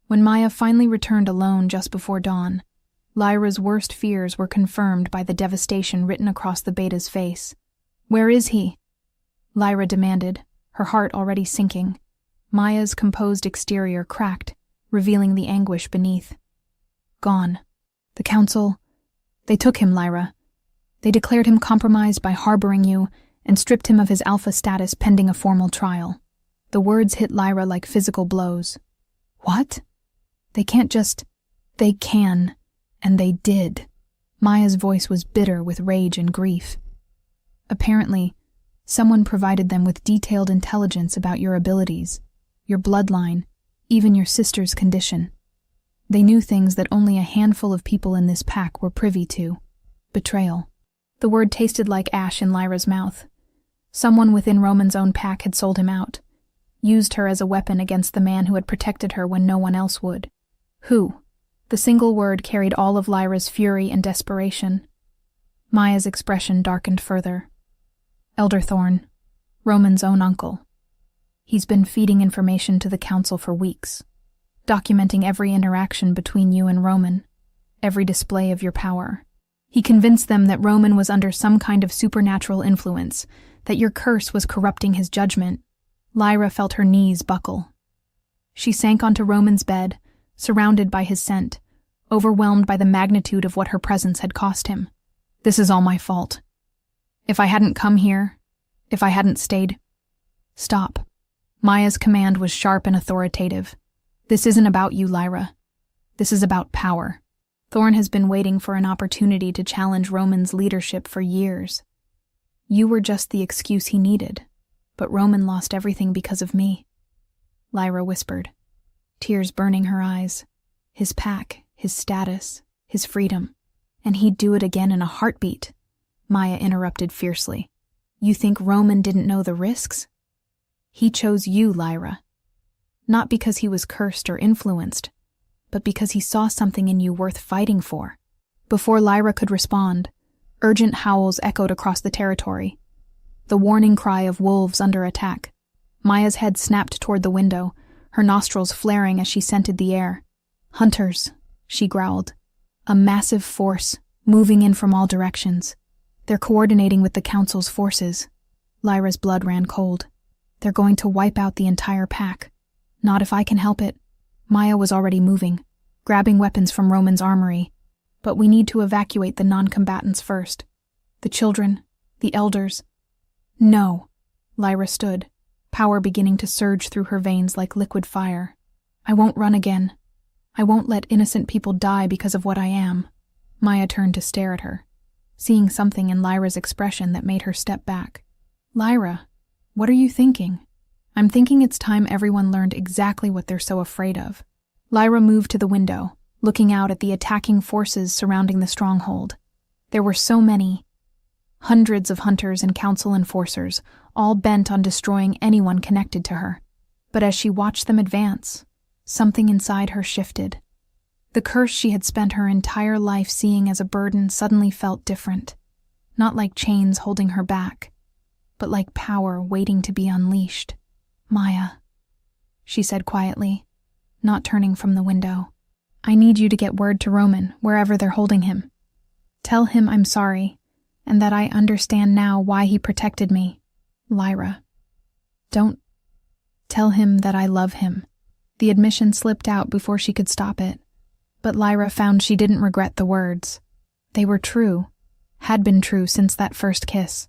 When Maya finally returned alone just before dawn, Lyra's worst fears were confirmed by the devastation written across the beta's face. "Where is he?" Lyra demanded, her heart already sinking. Maya's composed exterior cracked, revealing the anguish beneath. "Gone. The council, they took him, Lyra. They declared him compromised by harboring you and stripped him of his alpha status pending a formal trial." The words hit Lyra like physical blows. "What? They can't just... They can, and they did." Maya's voice was bitter with rage and grief. "Apparently, someone provided them with detailed intelligence about your abilities, your bloodline, even your sister's condition. They knew things that only a handful of people in this pack were privy to. Betrayal." The word tasted like ash in Lyra's mouth. Someone within Roman's own pack had sold him out, used her as a weapon against the man who had protected her when no one else would. Who? The single word carried all of Lyra's fury and desperation. Maya's expression darkened further. "Elder Thorn, Roman's own uncle. He's been feeding information to the council for weeks, documenting every interaction between you and Roman, every display of your power. He convinced them that Roman was under some kind of supernatural influence, that your curse was corrupting his judgment." Lyra felt her knees buckle. She sank onto Roman's bed, surrounded by his scent, overwhelmed by the magnitude of what her presence had cost him. "This is all my fault. If I hadn't come here, if I hadn't stayed..." "Stop." Maya's command was sharp and authoritative. "This isn't about you, Lyra. This is about power." Thorn has been waiting for an opportunity to challenge Roman's leadership for years. You were just the excuse he needed, but Roman lost everything because of me," Lyra whispered, tears burning her eyes. His pack, his status, his freedom. And he'd do it again in a heartbeat. Maya interrupted fiercely. "You think Roman didn't know the risks? He chose you, Lyra. Not because he was cursed or influenced, but because he saw something in you worth fighting for." Before Lyra could respond, urgent howls echoed across the territory, the warning cry of wolves under attack. Maya's head snapped toward the window, her nostrils flaring as she scented the air. "Hunters," she growled. "A massive force, moving in from all directions. They're coordinating with the council's forces." Lyra's blood ran cold. "They're going to wipe out the entire pack. Not if I can help it." Maya was already moving, grabbing weapons from Roman's armory. "But we need to evacuate the non-combatants first. The children, the elders." "No." Lyra stood, power beginning to surge through her veins like liquid fire. "I won't run again. I won't let innocent people die because of what I am." Maya turned to stare at her, seeing something in Lyra's expression that made her step back. "Lyra, what are you thinking?" "I'm thinking it's time everyone learned exactly what they're so afraid of." Lyra moved to the window, looking out at the attacking forces surrounding the stronghold. There were so many. Hundreds of hunters and council enforcers, all bent on destroying anyone connected to her. But as she watched them advance, something inside her shifted. The curse she had spent her entire life seeing as a burden suddenly felt different, not like chains holding her back, but like power waiting to be unleashed. "Maya," she said quietly, not turning from the window. "I need you to get word to Roman, wherever they're holding him. Tell him I'm sorry, and that I understand now why he protected me. Lyra. Don't tell him that I love him." The admission slipped out before she could stop it, but Lyra found she didn't regret the words. They were true, had been true since that first kiss.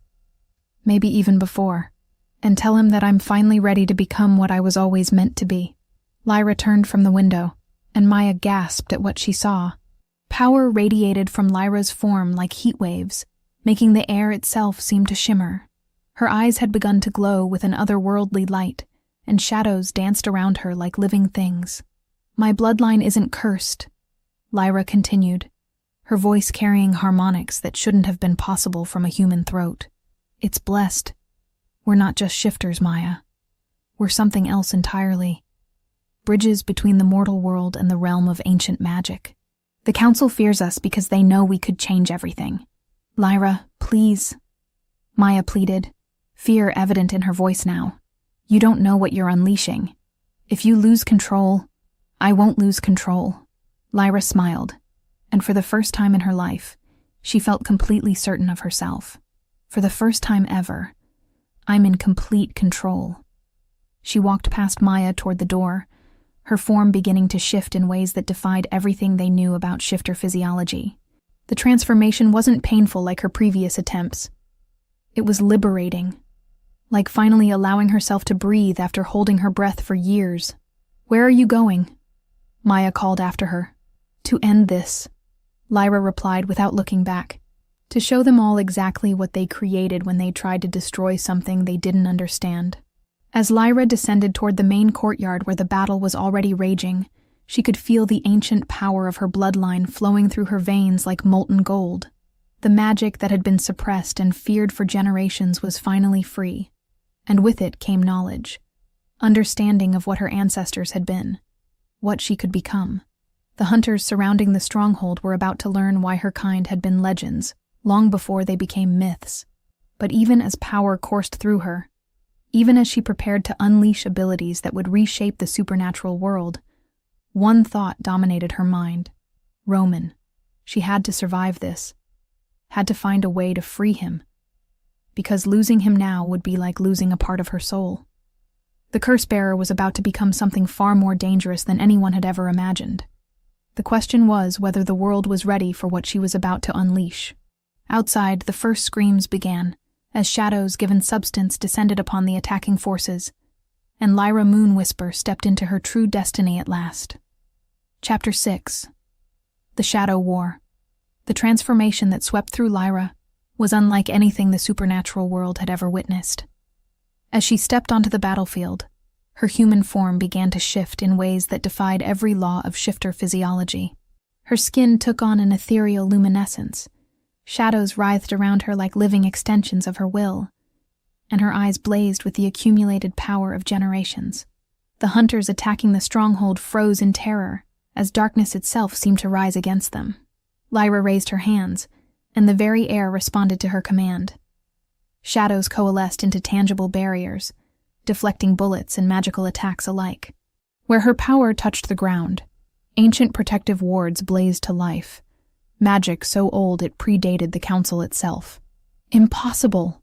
Maybe even before. "And tell him that I'm finally ready to become what I was always meant to be." Lyra turned from the window, and Maya gasped at what she saw. Power radiated from Lyra's form like heat waves, making the air itself seem to shimmer. Her eyes had begun to glow with an otherworldly light, and shadows danced around her like living things. "My bloodline isn't cursed," Lyra continued, her voice carrying harmonics that shouldn't have been possible from a human throat. "It's blessed. We're not just shifters, Maya. We're something else entirely. Bridges between the mortal world and the realm of ancient magic. The Council fears us because they know we could change everything. Lyra, please," Maya pleaded, fear evident in her voice now. "You don't know what you're unleashing. If you lose control, I won't lose control." Lyra smiled, and for the first time in her life, she felt completely certain of herself. For the first time ever, I'm in complete control. She walked past Maya toward the door, her form beginning to shift in ways that defied everything they knew about shifter physiology. The transformation wasn't painful like her previous attempts. It was liberating, like finally allowing herself to breathe after holding her breath for years. "Where are you going?" Maya called after her. "To end this," Lyra replied without looking back. "To show them all exactly what they created when they tried to destroy something they didn't understand." As Lyra descended toward the main courtyard where the battle was already raging, she could feel the ancient power of her bloodline flowing through her veins like molten gold. The magic that had been suppressed and feared for generations was finally free, and with it came knowledge, understanding of what her ancestors had been, what she could become. The hunters surrounding the stronghold were about to learn why her kind had been legends, long before they became myths. But even as power coursed through her, even as she prepared to unleash abilities that would reshape the supernatural world, one thought dominated her mind. Roman. She had to survive this, had to find a way to free him, because losing him now would be like losing a part of her soul. The curse-bearer was about to become something far more dangerous than anyone had ever imagined. The question was whether the world was ready for what she was about to unleash. Outside, the first screams began, as shadows given substance descended upon the attacking forces, and Lyra Moonwhisper stepped into her true destiny at last. Chapter 6. The Shadow War. The transformation that swept through Lyra was unlike anything the supernatural world had ever witnessed. As she stepped onto the battlefield, her human form began to shift in ways that defied every law of shifter physiology. Her skin took on an ethereal luminescence. Shadows writhed around her like living extensions of her will, and her eyes blazed with the accumulated power of generations. The hunters attacking the stronghold froze in terror, as darkness itself seemed to rise against them. Lyra raised her hands, and the very air responded to her command. Shadows coalesced into tangible barriers, deflecting bullets and magical attacks alike. Where her power touched the ground, ancient protective wards blazed to life, magic so old it predated the council itself. "Impossible,"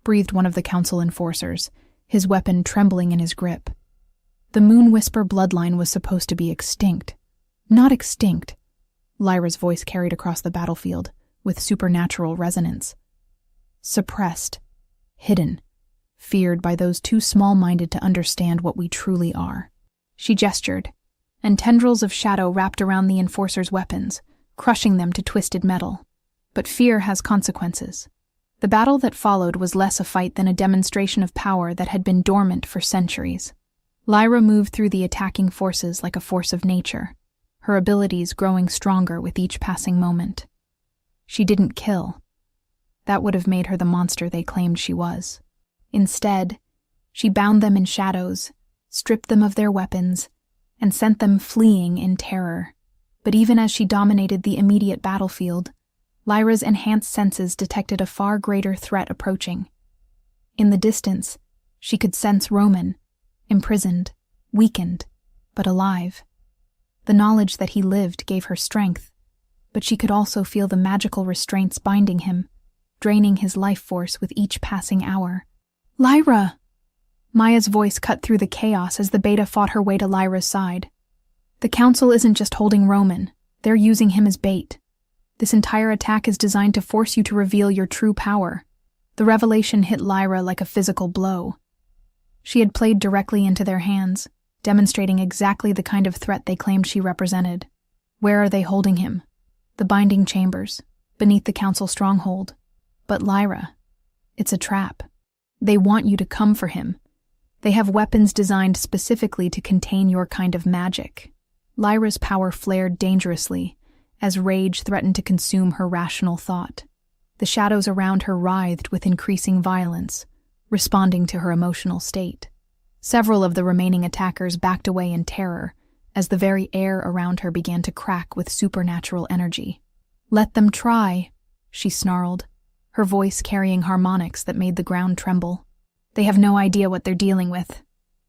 breathed one of the council enforcers, his weapon trembling in his grip. The Moonwhisper bloodline was supposed to be extinct. Not extinct, Lyra's voice carried across the battlefield, with supernatural resonance. Suppressed, hidden, feared by those too small-minded to understand what we truly are. She gestured, and tendrils of shadow wrapped around the enforcer's weapons, crushing them to twisted metal. But fear has consequences. The battle that followed was less a fight than a demonstration of power that had been dormant for centuries. Lyra moved through the attacking forces like a force of nature, her abilities growing stronger with each passing moment. She didn't kill. That would have made her the monster they claimed she was. Instead, she bound them in shadows, stripped them of their weapons, and sent them fleeing in terror. But even as she dominated the immediate battlefield, Lyra's enhanced senses detected a far greater threat approaching. In the distance, she could sense Roman, imprisoned, weakened, but alive. The knowledge that he lived gave her strength, but she could also feel the magical restraints binding him, draining his life force with each passing hour. "Lyra!" Maya's voice cut through the chaos as the beta fought her way to Lyra's side. "The Council isn't just holding Roman, they're using him as bait. This entire attack is designed to force you to reveal your true power." The revelation hit Lyra like a physical blow. She had played directly into their hands, demonstrating exactly the kind of threat they claimed she represented. Where are they holding him? The binding chambers, beneath the Council stronghold. But Lyra, it's a trap. They want you to come for him. They have weapons designed specifically to contain your kind of magic. Lyra's power flared dangerously, as rage threatened to consume her rational thought. The shadows around her writhed with increasing violence, responding to her emotional state. Several of the remaining attackers backed away in terror, as the very air around her began to crack with supernatural energy. "Let them try," she snarled, her voice carrying harmonics that made the ground tremble. "They have no idea what they're dealing with."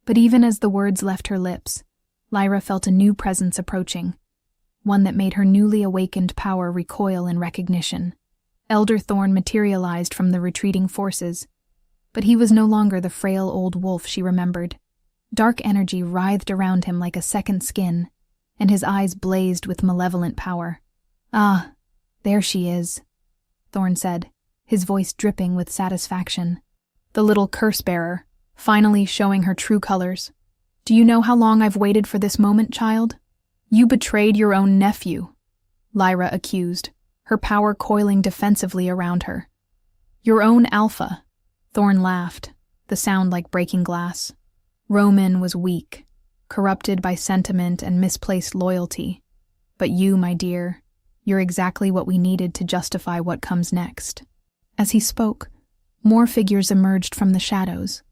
But even as the words left her lips, Lyra felt a new presence approaching, one that made her newly awakened power recoil in recognition. Elder Thorn materialized from the retreating forces, but he was no longer the frail old wolf she remembered. Dark energy writhed around him like a second skin, and his eyes blazed with malevolent power. "Ah, there she is," Thorn said, his voice dripping with satisfaction. "The little curse-bearer, finally showing her true colors. Do you know how long I've waited for this moment, child? You betrayed your own nephew," Lyra accused, her power coiling defensively around her. "Your own alpha," Thorn laughed, the sound like breaking glass. "Roman was weak, corrupted by sentiment and misplaced loyalty. But you, my dear, you're exactly what we needed to justify what comes next." As he spoke, more figures emerged from the shadows.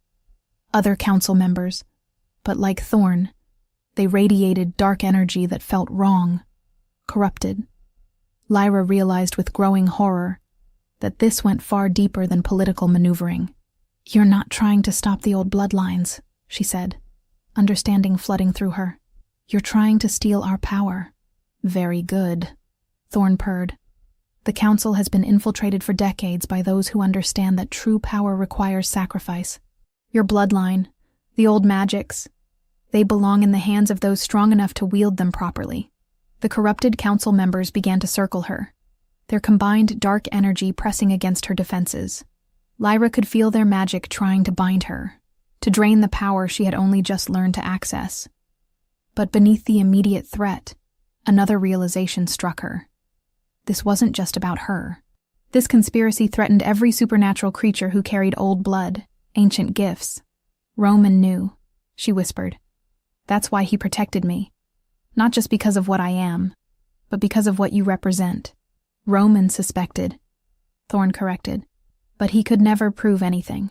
Other council members, but like Thorn, they radiated dark energy that felt wrong, corrupted. Lyra realized with growing horror that this went far deeper than political maneuvering. "You're not trying to stop the old bloodlines," she said, understanding flooding through her. "You're trying to steal our power." "Very good," Thorn purred. "The Council has been infiltrated for decades by those who understand that true power requires sacrifice. Your bloodline, the old magics, they belong in the hands of those strong enough to wield them properly." The corrupted council members began to circle her, their combined dark energy pressing against her defenses. Lyra could feel their magic trying to bind her, to drain the power she had only just learned to access. But beneath the immediate threat, another realization struck her. This wasn't just about her. This conspiracy threatened every supernatural creature who carried old blood, ancient gifts. "Roman knew," she whispered. "That's why he protected me. Not just because of what I am, but because of what you represent." "Roman suspected," Thorn corrected, "but he could never prove anything.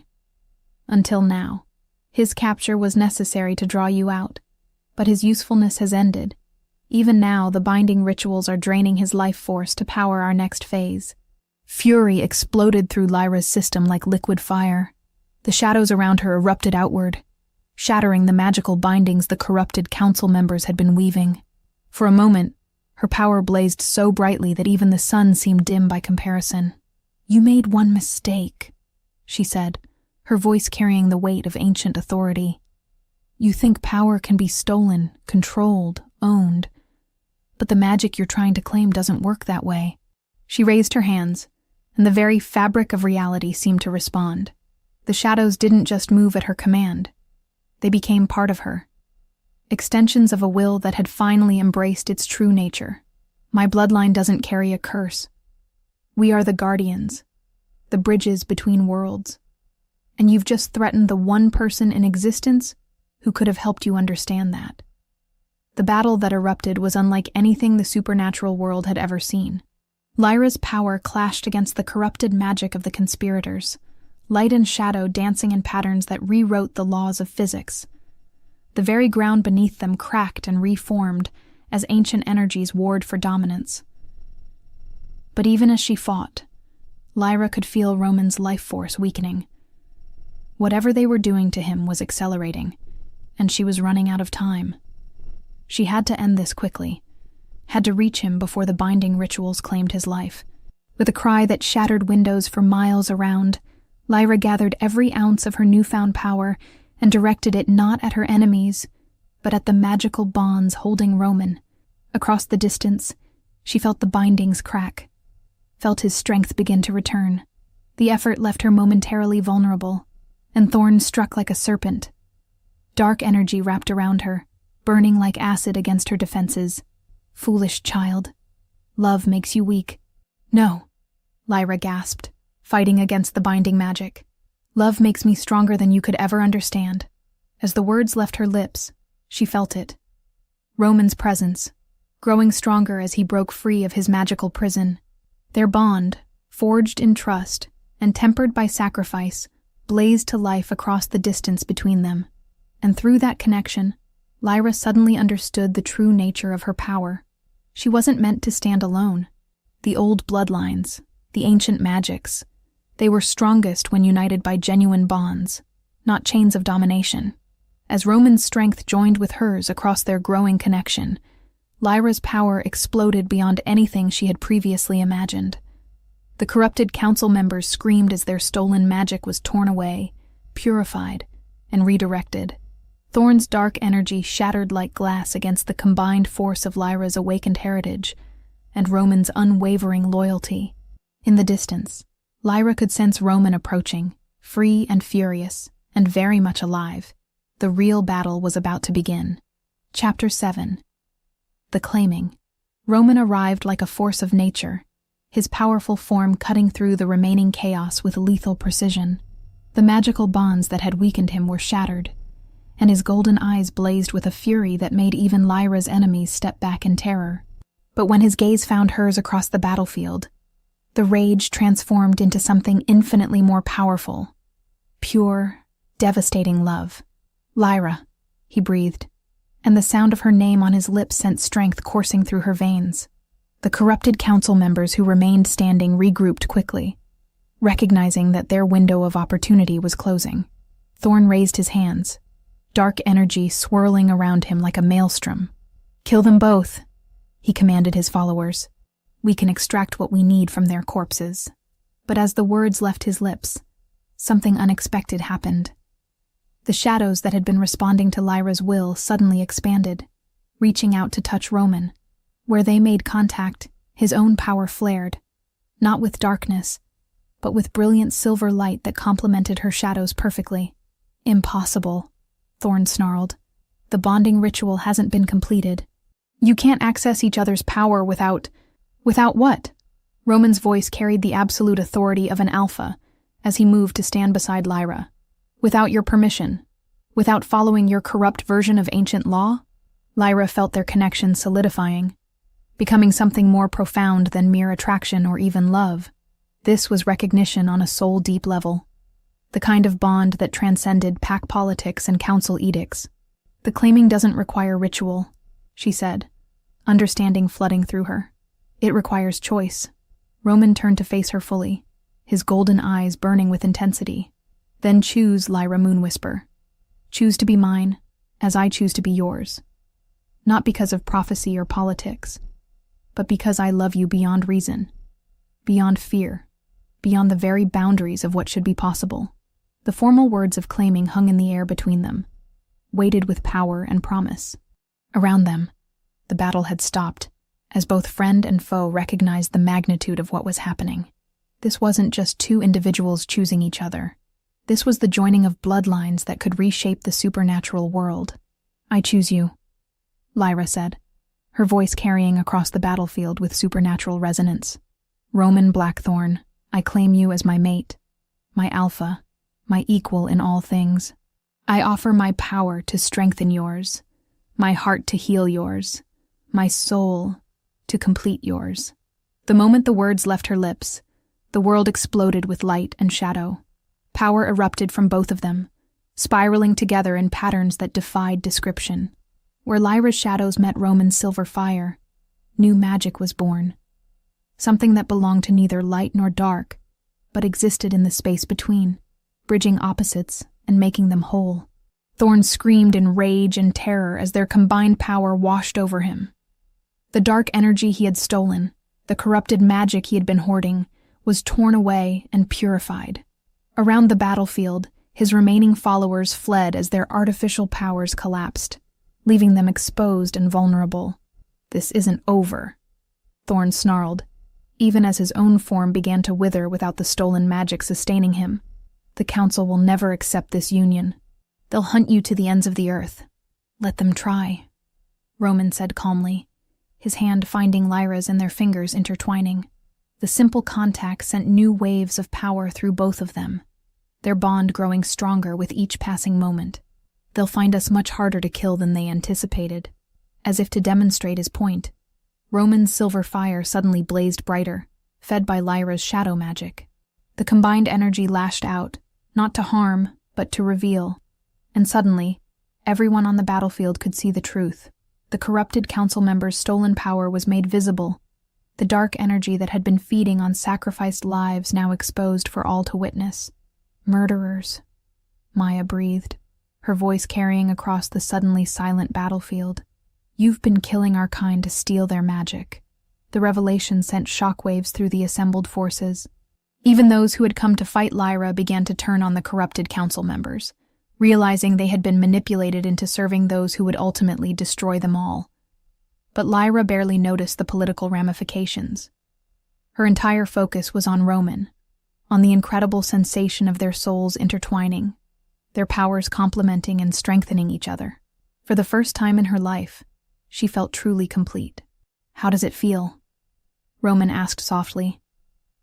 Until now. His capture was necessary to draw you out, but his usefulness has ended. Even now, the binding rituals are draining his life force to power our next phase." Fury exploded through Lyra's system like liquid fire. The shadows around her erupted outward, shattering the magical bindings the corrupted council members had been weaving. For a moment, her power blazed so brightly that even the sun seemed dim by comparison. "You made one mistake," she said, her voice carrying the weight of ancient authority. "You think power can be stolen, controlled, owned. But the magic you're trying to claim doesn't work that way." She raised her hands, and the very fabric of reality seemed to respond. The shadows didn't just move at her command. They became part of her, extensions of a will that had finally embraced its true nature. "My bloodline doesn't carry a curse. We are the guardians, the bridges between worlds. And you've just threatened the one person in existence who could have helped you understand that." The battle that erupted was unlike anything the supernatural world had ever seen. Lyra's power clashed against the corrupted magic of the conspirators, light and shadow dancing in patterns that rewrote the laws of physics. The very ground beneath them cracked and reformed as ancient energies warred for dominance. But even as she fought, Lyra could feel Roman's life force weakening. Whatever they were doing to him was accelerating, and she was running out of time. She had to end this quickly, had to reach him before the binding rituals claimed his life. With a cry that shattered windows for miles around, Lyra gathered every ounce of her newfound power and directed it not at her enemies, but at the magical bonds holding Roman. Across the distance, she felt the bindings crack, felt his strength begin to return. The effort left her momentarily vulnerable, and Thorn struck like a serpent. Dark energy wrapped around her, burning like acid against her defenses. Foolish child. Love makes you weak. No, Lyra gasped, fighting against the binding magic. Love makes me stronger than you could ever understand. As the words left her lips, she felt it. Roman's presence, growing stronger as he broke free of his magical prison. Their bond, forged in trust and tempered by sacrifice, blazed to life across the distance between them. And through that connection, Lyra suddenly understood the true nature of her power. She wasn't meant to stand alone. The old bloodlines, the ancient magics, they were strongest when united by genuine bonds, not chains of domination. As Roman's strength joined with hers across their growing connection, Lyra's power exploded beyond anything she had previously imagined. The corrupted council members screamed as their stolen magic was torn away, purified, and redirected. Thorn's dark energy shattered like glass against the combined force of Lyra's awakened heritage and Roman's unwavering loyalty. In the distance, Lyra could sense Roman approaching, free and furious, and very much alive. The real battle was about to begin. Chapter 7. The Claiming. Roman arrived like a force of nature, his powerful form cutting through the remaining chaos with lethal precision. The magical bonds that had weakened him were shattered, and his golden eyes blazed with a fury that made even Lyra's enemies step back in terror. But when his gaze found hers across the battlefield, the rage transformed into something infinitely more powerful. Pure, devastating love. Lyra, he breathed, and the sound of her name on his lips sent strength coursing through her veins. The corrupted council members who remained standing regrouped quickly, recognizing that their window of opportunity was closing. Thorn raised his hands, dark energy swirling around him like a maelstrom. "Kill them both," he commanded his followers. "We can extract what we need from their corpses." But as the words left his lips, something unexpected happened. The shadows that had been responding to Lyra's will suddenly expanded, reaching out to touch Roman. Where they made contact, his own power flared, not with darkness, but with brilliant silver light that complemented her shadows perfectly. "Impossible," Thorn snarled. "The bonding ritual hasn't been completed. You can't access each other's power without what?" Roman's voice carried the absolute authority of an alpha as he moved to stand beside Lyra. "Without your permission, without following your corrupt version of ancient law?" Lyra felt their connection solidifying, becoming something more profound than mere attraction or even love. This was recognition on a soul-deep level, the kind of bond that transcended pack politics and council edicts. "The claiming doesn't require ritual," she said, understanding flooding through her. "It requires choice." Roman turned to face her fully, his golden eyes burning with intensity. "Then choose, Lyra Moonwhisper. Choose to be mine, as I choose to be yours. Not because of prophecy or politics, but because I love you beyond reason, beyond fear, beyond the very boundaries of what should be possible." The formal words of claiming hung in the air between them, weighted with power and promise. Around them, the battle had stopped, as both friend and foe recognized the magnitude of what was happening. This wasn't just two individuals choosing each other. This was the joining of bloodlines that could reshape the supernatural world. "I choose you," Lyra said, her voice carrying across the battlefield with supernatural resonance. "Roman Blackthorn, I claim you as my mate, my alpha, my equal in all things. I offer my power to strengthen yours, my heart to heal yours, my soul to complete yours." The moment the words left her lips, the world exploded with light and shadow. Power erupted from both of them, spiraling together in patterns that defied description. Where Lyra's shadows met Roman's silver fire, new magic was born. Something that belonged to neither light nor dark, but existed in the space between, bridging opposites and making them whole. Thorn screamed in rage and terror as their combined power washed over him. The dark energy he had stolen, the corrupted magic he had been hoarding, was torn away and purified. Around the battlefield, his remaining followers fled as their artificial powers collapsed, leaving them exposed and vulnerable. "This isn't over," Thorn snarled, even as his own form began to wither without the stolen magic sustaining him. "The Council will never accept this union. They'll hunt you to the ends of the earth." "Let them try," Roman said calmly, his hand finding Lyra's and their fingers intertwining. The simple contact sent new waves of power through both of them, their bond growing stronger with each passing moment. "They'll find us much harder to kill than they anticipated." As if to demonstrate his point, Roman's silver fire suddenly blazed brighter, fed by Lyra's shadow magic. The combined energy lashed out, not to harm, but to reveal. And suddenly, everyone on the battlefield could see the truth. The corrupted council members' stolen power was made visible. The dark energy that had been feeding on sacrificed lives now exposed for all to witness. "Murderers," Maya breathed, her voice carrying across the suddenly silent battlefield. "You've been killing our kind to steal their magic." The revelation sent shockwaves through the assembled forces. Even those who had come to fight Lyra began to turn on the corrupted council members, realizing they had been manipulated into serving those who would ultimately destroy them all. But Lyra barely noticed the political ramifications. Her entire focus was on Roman, on the incredible sensation of their souls intertwining, their powers complementing and strengthening each other. For the first time in her life, she felt truly complete. "How does it feel?" Roman asked softly,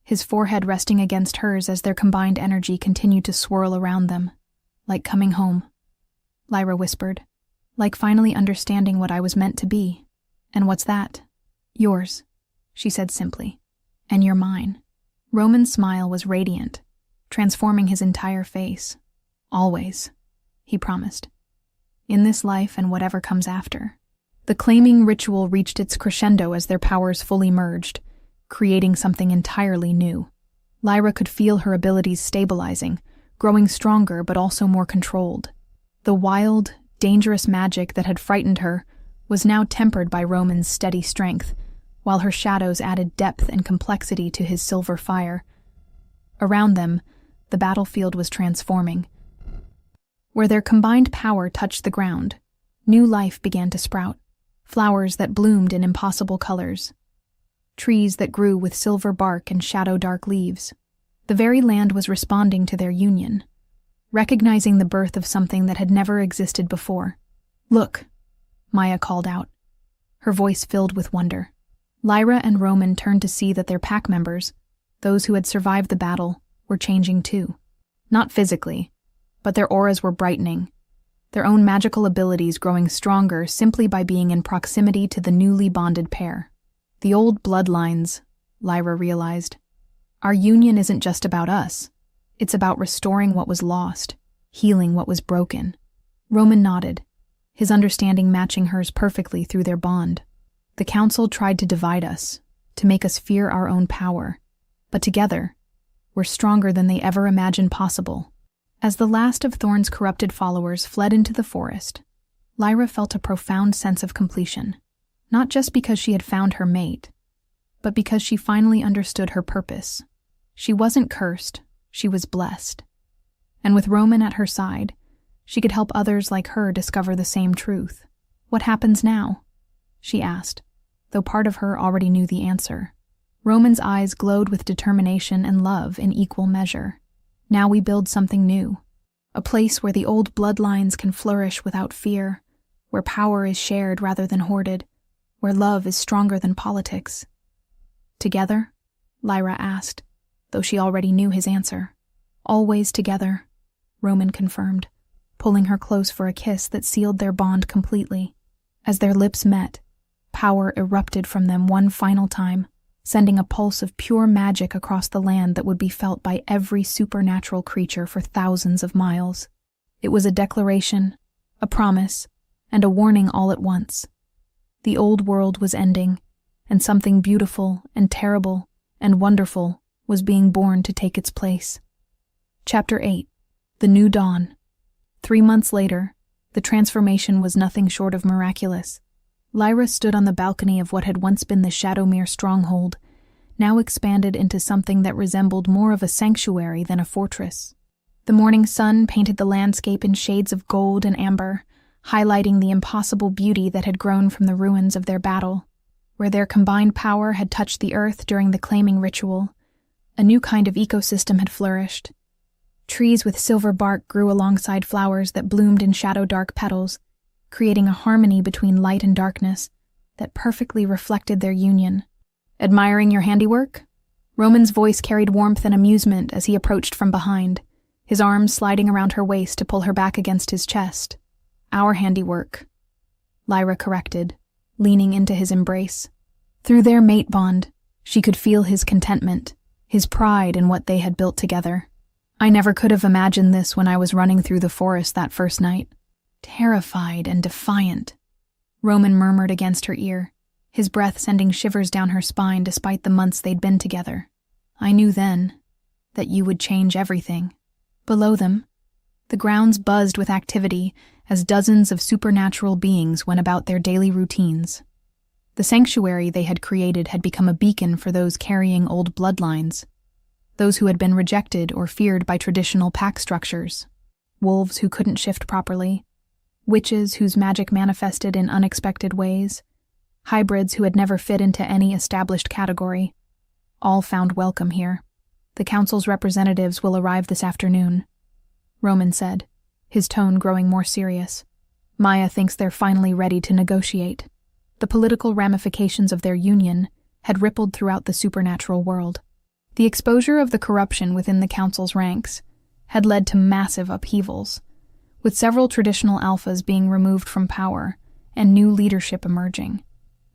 his forehead resting against hers as their combined energy continued to swirl around them. "Like coming home," Lyra whispered. "Like finally understanding what I was meant to be." "And what's that?" "Yours," she said simply. "And you're mine." Roman's smile was radiant, transforming his entire face. "Always," he promised. "In this life and whatever comes after." The claiming ritual reached its crescendo as their powers fully merged, creating something entirely new. Lyra could feel her abilities stabilizing, growing stronger but also more controlled. The wild, dangerous magic that had frightened her was now tempered by Roman's steady strength, while her shadows added depth and complexity to his silver fire. Around them, the battlefield was transforming. Where their combined power touched the ground, new life began to sprout. Flowers that bloomed in impossible colors. Trees that grew with silver bark and shadow-dark leaves. The very land was responding to their union, recognizing the birth of something that had never existed before. "Look," Maya called out, her voice filled with wonder. Lyra and Roman turned to see that their pack members, those who had survived the battle, were changing too. Not physically, but their auras were brightening, their own magical abilities growing stronger simply by being in proximity to the newly bonded pair. The old bloodlines, Lyra realized. Our union isn't just about us. It's about restoring what was lost, healing what was broken. Roman nodded, his understanding matching hers perfectly through their bond. The council tried to divide us, to make us fear our own power. But together, we're stronger than they ever imagined possible. As the last of Thorn's corrupted followers fled into the forest, Lyra felt a profound sense of completion, not just because she had found her mate, but because she finally understood her purpose. She wasn't cursed, she was blessed. And with Roman at her side, she could help others like her discover the same truth. "What happens now?" she asked, though part of her already knew the answer. Roman's eyes glowed with determination and love in equal measure. "Now we build something new. A place where the old bloodlines can flourish without fear, where power is shared rather than hoarded, where love is stronger than politics." "Together?" Lyra asked, though she already knew his answer. "Always together," Roman confirmed, pulling her close for a kiss that sealed their bond completely. As their lips met, power erupted from them one final time, sending a pulse of pure magic across the land that would be felt by every supernatural creature for thousands of miles. It was a declaration, a promise, and a warning all at once. The old world was ending, and something beautiful and terrible and wonderful was being born to take its place. Chapter 8. The New Dawn. 3 months later, the transformation was nothing short of miraculous. Lyra stood on the balcony of what had once been the Shadowmere stronghold, now expanded into something that resembled more of a sanctuary than a fortress. The morning sun painted the landscape in shades of gold and amber, highlighting the impossible beauty that had grown from the ruins of their battle. Where their combined power had touched the earth during the claiming ritual, a new kind of ecosystem had flourished. Trees with silver bark grew alongside flowers that bloomed in shadow-dark petals, creating a harmony between light and darkness that perfectly reflected their union. "Admiring your handiwork?" Roman's voice carried warmth and amusement as he approached from behind, his arms sliding around her waist to pull her back against his chest. "Our handiwork," Lyra corrected, leaning into his embrace. Through their mate bond, she could feel his contentment, his pride in what they had built together. "I never could have imagined this when I was running through the forest that first night. Terrified and defiant," Roman murmured against her ear, his breath sending shivers down her spine despite the months they'd been together. "I knew then that you would change everything." Below them, the grounds buzzed with activity as dozens of supernatural beings went about their daily routines. The sanctuary they had created had become a beacon for those carrying old bloodlines, those who had been rejected or feared by traditional pack structures, wolves who couldn't shift properly, witches whose magic manifested in unexpected ways, hybrids who had never fit into any established category. All found welcome here. "The council's representatives will arrive this afternoon," Roman said, his tone growing more serious. "Maya thinks they're finally ready to negotiate." The political ramifications of their union had rippled throughout the supernatural world. The exposure of the corruption within the council's ranks had led to massive upheavals, with several traditional alphas being removed from power and new leadership emerging.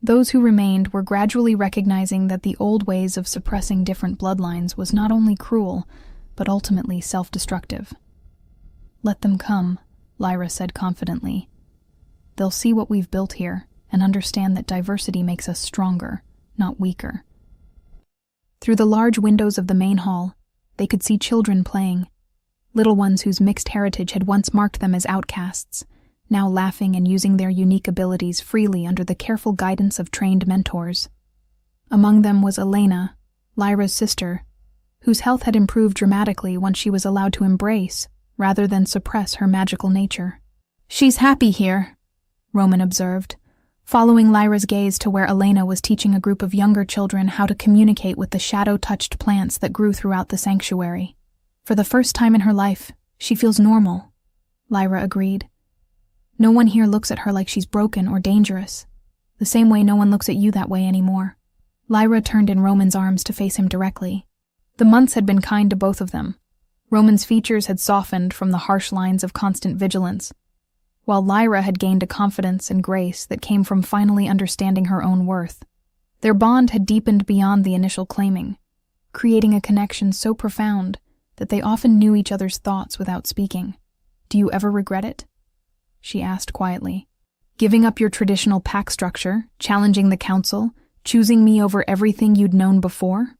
Those who remained were gradually recognizing that the old ways of suppressing different bloodlines was not only cruel, but ultimately self-destructive. "Let them come," Lyra said confidently. "They'll see what we've built here and understand that diversity makes us stronger, not weaker." Through the large windows of the main hall, they could see children playing, little ones whose mixed heritage had once marked them as outcasts, now laughing and using their unique abilities freely under the careful guidance of trained mentors. Among them was Elena, Lyra's sister, whose health had improved dramatically once she was allowed to embrace, rather than suppress, her magical nature. "She's happy here," Roman observed, following Lyra's gaze to where Elena was teaching a group of younger children how to communicate with the shadow-touched plants that grew throughout the sanctuary. "For the first time in her life, she feels normal," Lyra agreed. "No one here looks at her like she's broken or dangerous, the same way no one looks at you that way anymore." Lyra turned in Roman's arms to face him directly. The months had been kind to both of them. Roman's features had softened from the harsh lines of constant vigilance, while Lyra had gained a confidence and grace that came from finally understanding her own worth. Their bond had deepened beyond the initial claiming, creating a connection so profound that they often knew each other's thoughts without speaking. "Do you ever regret it?" she asked quietly. "Giving up your traditional pack structure, challenging the council, choosing me over everything you'd known before?"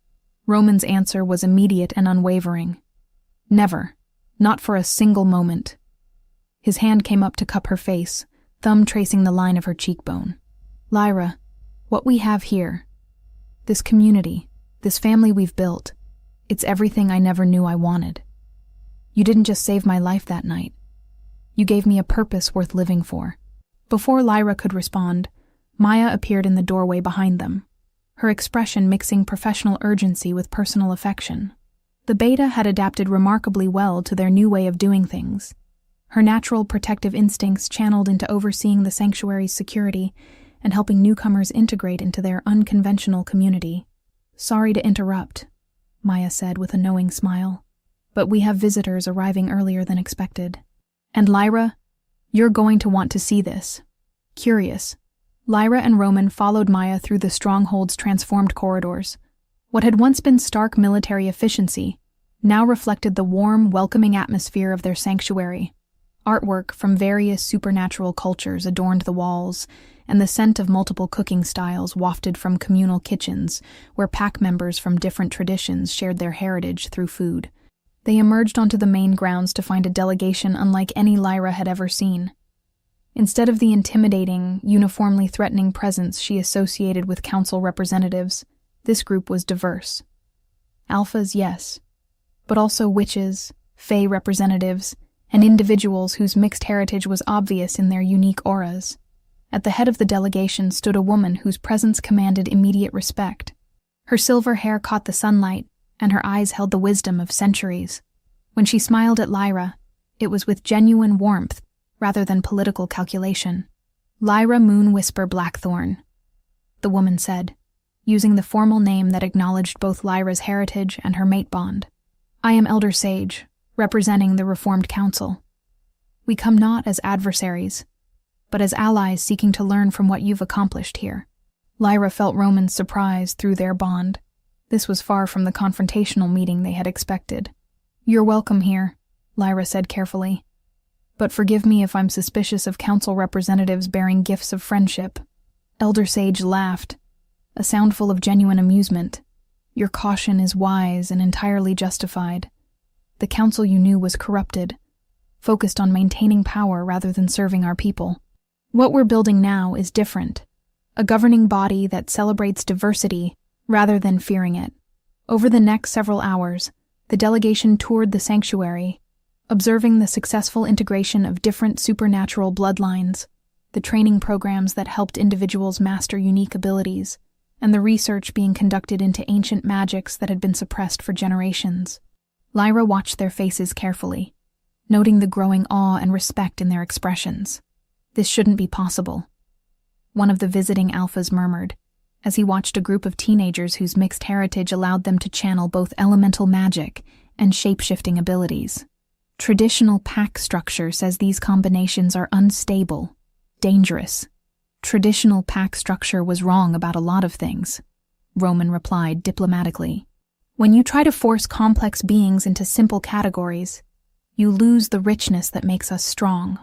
Roman's answer was immediate and unwavering. "Never. Not for a single moment." His hand came up to cup her face, thumb tracing the line of her cheekbone. "Lyra, what we have here, this community, this family we've built, it's everything I never knew I wanted. You didn't just save my life that night. You gave me a purpose worth living for." Before Lyra could respond, Maya appeared in the doorway behind them, her expression mixing professional urgency with personal affection. The beta had adapted remarkably well to their new way of doing things, her natural protective instincts channeled into overseeing the sanctuary's security and helping newcomers integrate into their unconventional community. "Sorry to interrupt," Maya said with a knowing smile, "but we have visitors arriving earlier than expected. And Lyra, you're going to want to see this." Curious, Lyra and Roman followed Maya through the stronghold's transformed corridors. What had once been stark military efficiency now reflected the warm, welcoming atmosphere of their sanctuary. Artwork from various supernatural cultures adorned the walls, and the scent of multiple cooking styles wafted from communal kitchens, where pack members from different traditions shared their heritage through food. They emerged onto the main grounds to find a delegation unlike any Lyra had ever seen. Instead of the intimidating, uniformly threatening presence she associated with council representatives, this group was diverse. Alphas, yes, but also witches, fae representatives, and individuals whose mixed heritage was obvious in their unique auras. At the head of the delegation stood a woman whose presence commanded immediate respect. Her silver hair caught the sunlight, and her eyes held the wisdom of centuries. When she smiled at Lyra, it was with genuine warmth rather than political calculation. "Lyra Moonwhisper Blackthorn," the woman said, using the formal name that acknowledged both Lyra's heritage and her mate bond. "I am Elder Sage, representing the Reformed Council. We come not as adversaries, but as allies seeking to learn from what you've accomplished here." Lyra felt Roman's surprise through their bond. This was far from the confrontational meeting they had expected. "You're welcome here," Lyra said carefully. "But forgive me if I'm suspicious of council representatives bearing gifts of friendship." Elder Sage laughed, a sound full of genuine amusement. "Your caution is wise and entirely justified. The council you knew was corrupted, focused on maintaining power rather than serving our people. What we're building now is different, a governing body that celebrates diversity rather than fearing it." Over the next several hours, the delegation toured the sanctuary, observing the successful integration of different supernatural bloodlines, the training programs that helped individuals master unique abilities, and the research being conducted into ancient magics that had been suppressed for generations. Lyra watched their faces carefully, noting the growing awe and respect in their expressions. This shouldn't be possible, one of the visiting alphas murmured, as he watched a group of teenagers whose mixed heritage allowed them to channel both elemental magic and shape-shifting abilities. "Traditional pack structure says these combinations are unstable, dangerous. Traditional pack structure was wrong about a lot of things," Roman replied diplomatically. "When you try to force complex beings into simple categories, you lose the richness that makes us strong."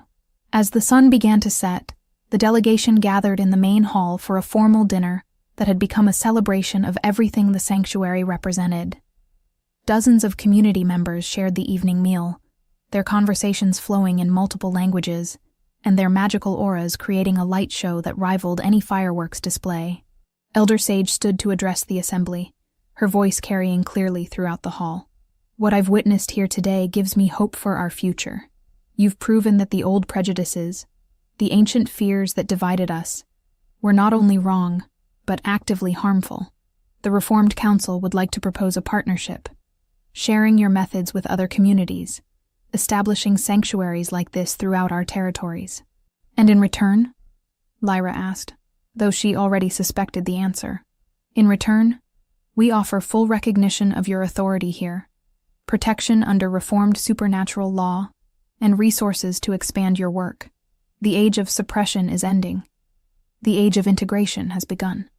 As the sun began to set, the delegation gathered in the main hall for a formal dinner that had become a celebration of everything the sanctuary represented. Dozens of community members shared the evening meal, their conversations flowing in multiple languages, and their magical auras creating a light show that rivaled any fireworks display. Elder Sage stood to address the assembly, her voice carrying clearly throughout the hall. "What I've witnessed here today gives me hope for our future. You've proven that the old prejudices, the ancient fears that divided us, were not only wrong, but actively harmful. The Reformed Council would like to propose a partnership, sharing your methods with other communities, establishing sanctuaries like this throughout our territories." "And in return?" Lyra asked, though she already suspected the answer. "In return, we offer full recognition of your authority here, protection under reformed supernatural law, and resources to expand your work. The age of suppression is ending. The age of integration has begun."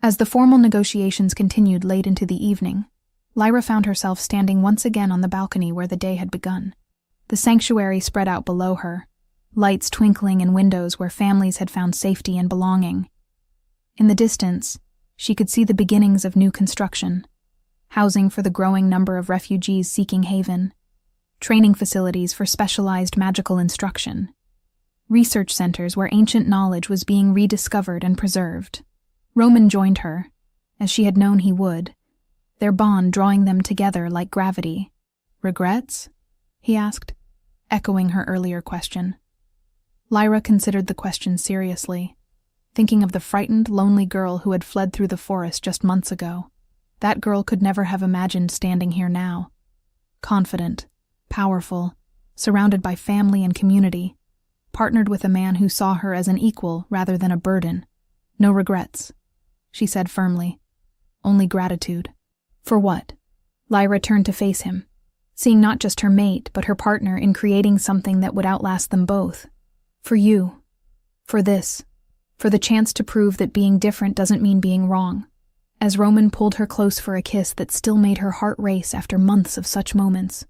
As the formal negotiations continued late into the evening, Lyra found herself standing once again on the balcony where the day had begun. The sanctuary spread out below her, lights twinkling in windows where families had found safety and belonging. In the distance, she could see the beginnings of new construction, housing for the growing number of refugees seeking haven, training facilities for specialized magical instruction, research centers where ancient knowledge was being rediscovered and preserved. Roman joined her, as she had known he would, their bond drawing them together like gravity. "Regrets?" he asked, echoing her earlier question. Lyra considered the question seriously, thinking of the frightened, lonely girl who had fled through the forest just months ago. That girl could never have imagined standing here now, confident, powerful, surrounded by family and community, partnered with a man who saw her as an equal rather than a burden. "No regrets," she said firmly. "Only gratitude." "For what?" Lyra turned to face him, seeing not just her mate but her partner in creating something that would outlast them both. "For you. For this. For the chance to prove that being different doesn't mean being wrong." As Roman pulled her close for a kiss that still made her heart race after months of such moments,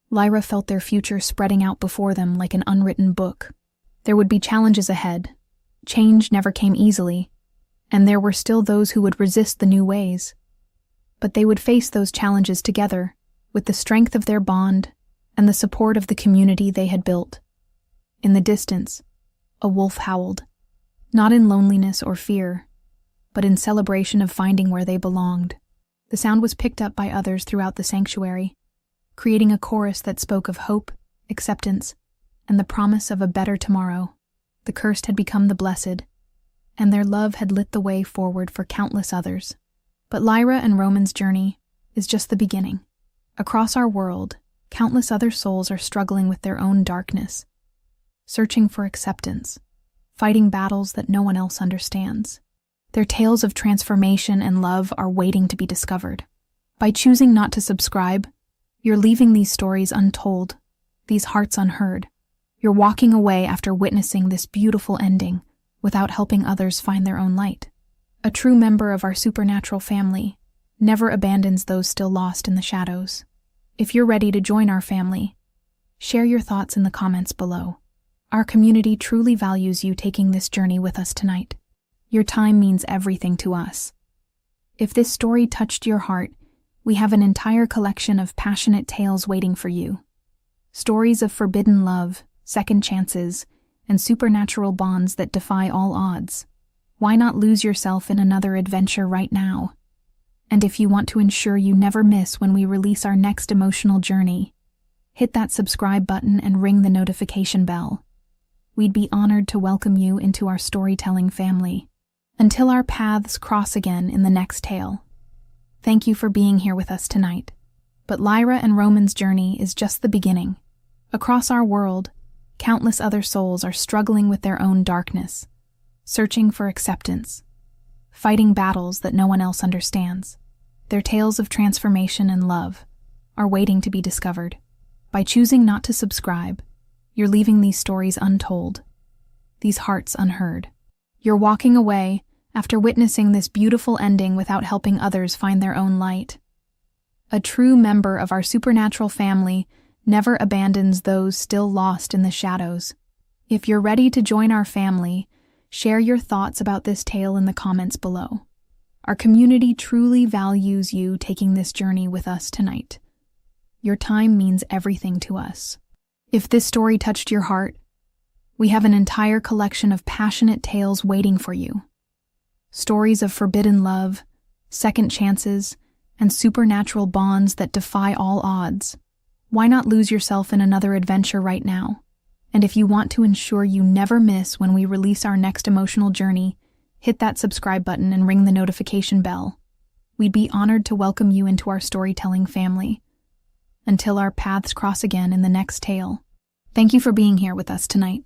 Lyra felt their future spreading out before them like an unwritten book. There would be challenges ahead. Change never came easily, and there were still those who would resist the new ways. But they would face those challenges together, with the strength of their bond and the support of the community they had built. In the distance, a wolf howled, not in loneliness or fear, but in celebration of finding where they belonged. The sound was picked up by others throughout the sanctuary, creating a chorus that spoke of hope, acceptance, and the promise of a better tomorrow. The cursed had become the blessed, and their love had lit the way forward for countless others. But Lyra and Roman's journey is just the beginning. Across our world, countless other souls are struggling with their own darkness, searching for acceptance, fighting battles that no one else understands. Their tales of transformation and love are waiting to be discovered. By choosing not to subscribe, you're leaving these stories untold, these hearts unheard. You're walking away after witnessing this beautiful ending without helping others find their own light. A true member of our supernatural family never abandons those still lost in the shadows. If you're ready to join our family, share your thoughts in the comments below. Our community truly values you taking this journey with us tonight. Your time means everything to us. If this story touched your heart, we have an entire collection of passionate tales waiting for you. Stories of forbidden love, second chances, and supernatural bonds that defy all odds. Why not lose yourself in another adventure right now? And if you want to ensure you never miss when we release our next emotional journey, hit that subscribe button and ring the notification bell. We'd be honored to welcome you into our storytelling family. Until our paths cross again in the next tale. Thank you for being here with us tonight. But Lyra and Roman's journey is just the beginning. Across our world, countless other souls are struggling with their own darkness, searching for acceptance, fighting battles that no one else understands. Their tales of transformation and love are waiting to be discovered. By choosing not to subscribe, you're leaving these stories untold, these hearts unheard. You're walking away after witnessing this beautiful ending without helping others find their own light. A true member of our supernatural family never abandons those still lost in the shadows. If you're ready to join our family, share your thoughts about this tale in the comments below. Our community truly values you taking this journey with us tonight. Your time means everything to us. If this story touched your heart, we have an entire collection of passionate tales waiting for you. Stories of forbidden love, second chances, and supernatural bonds that defy all odds. Why not lose yourself in another adventure right now? And if you want to ensure you never miss when we release our next emotional journey, hit that subscribe button and ring the notification bell. We'd be honored to welcome you into our storytelling family. Until our paths cross again in the next tale. Thank you for being here with us tonight.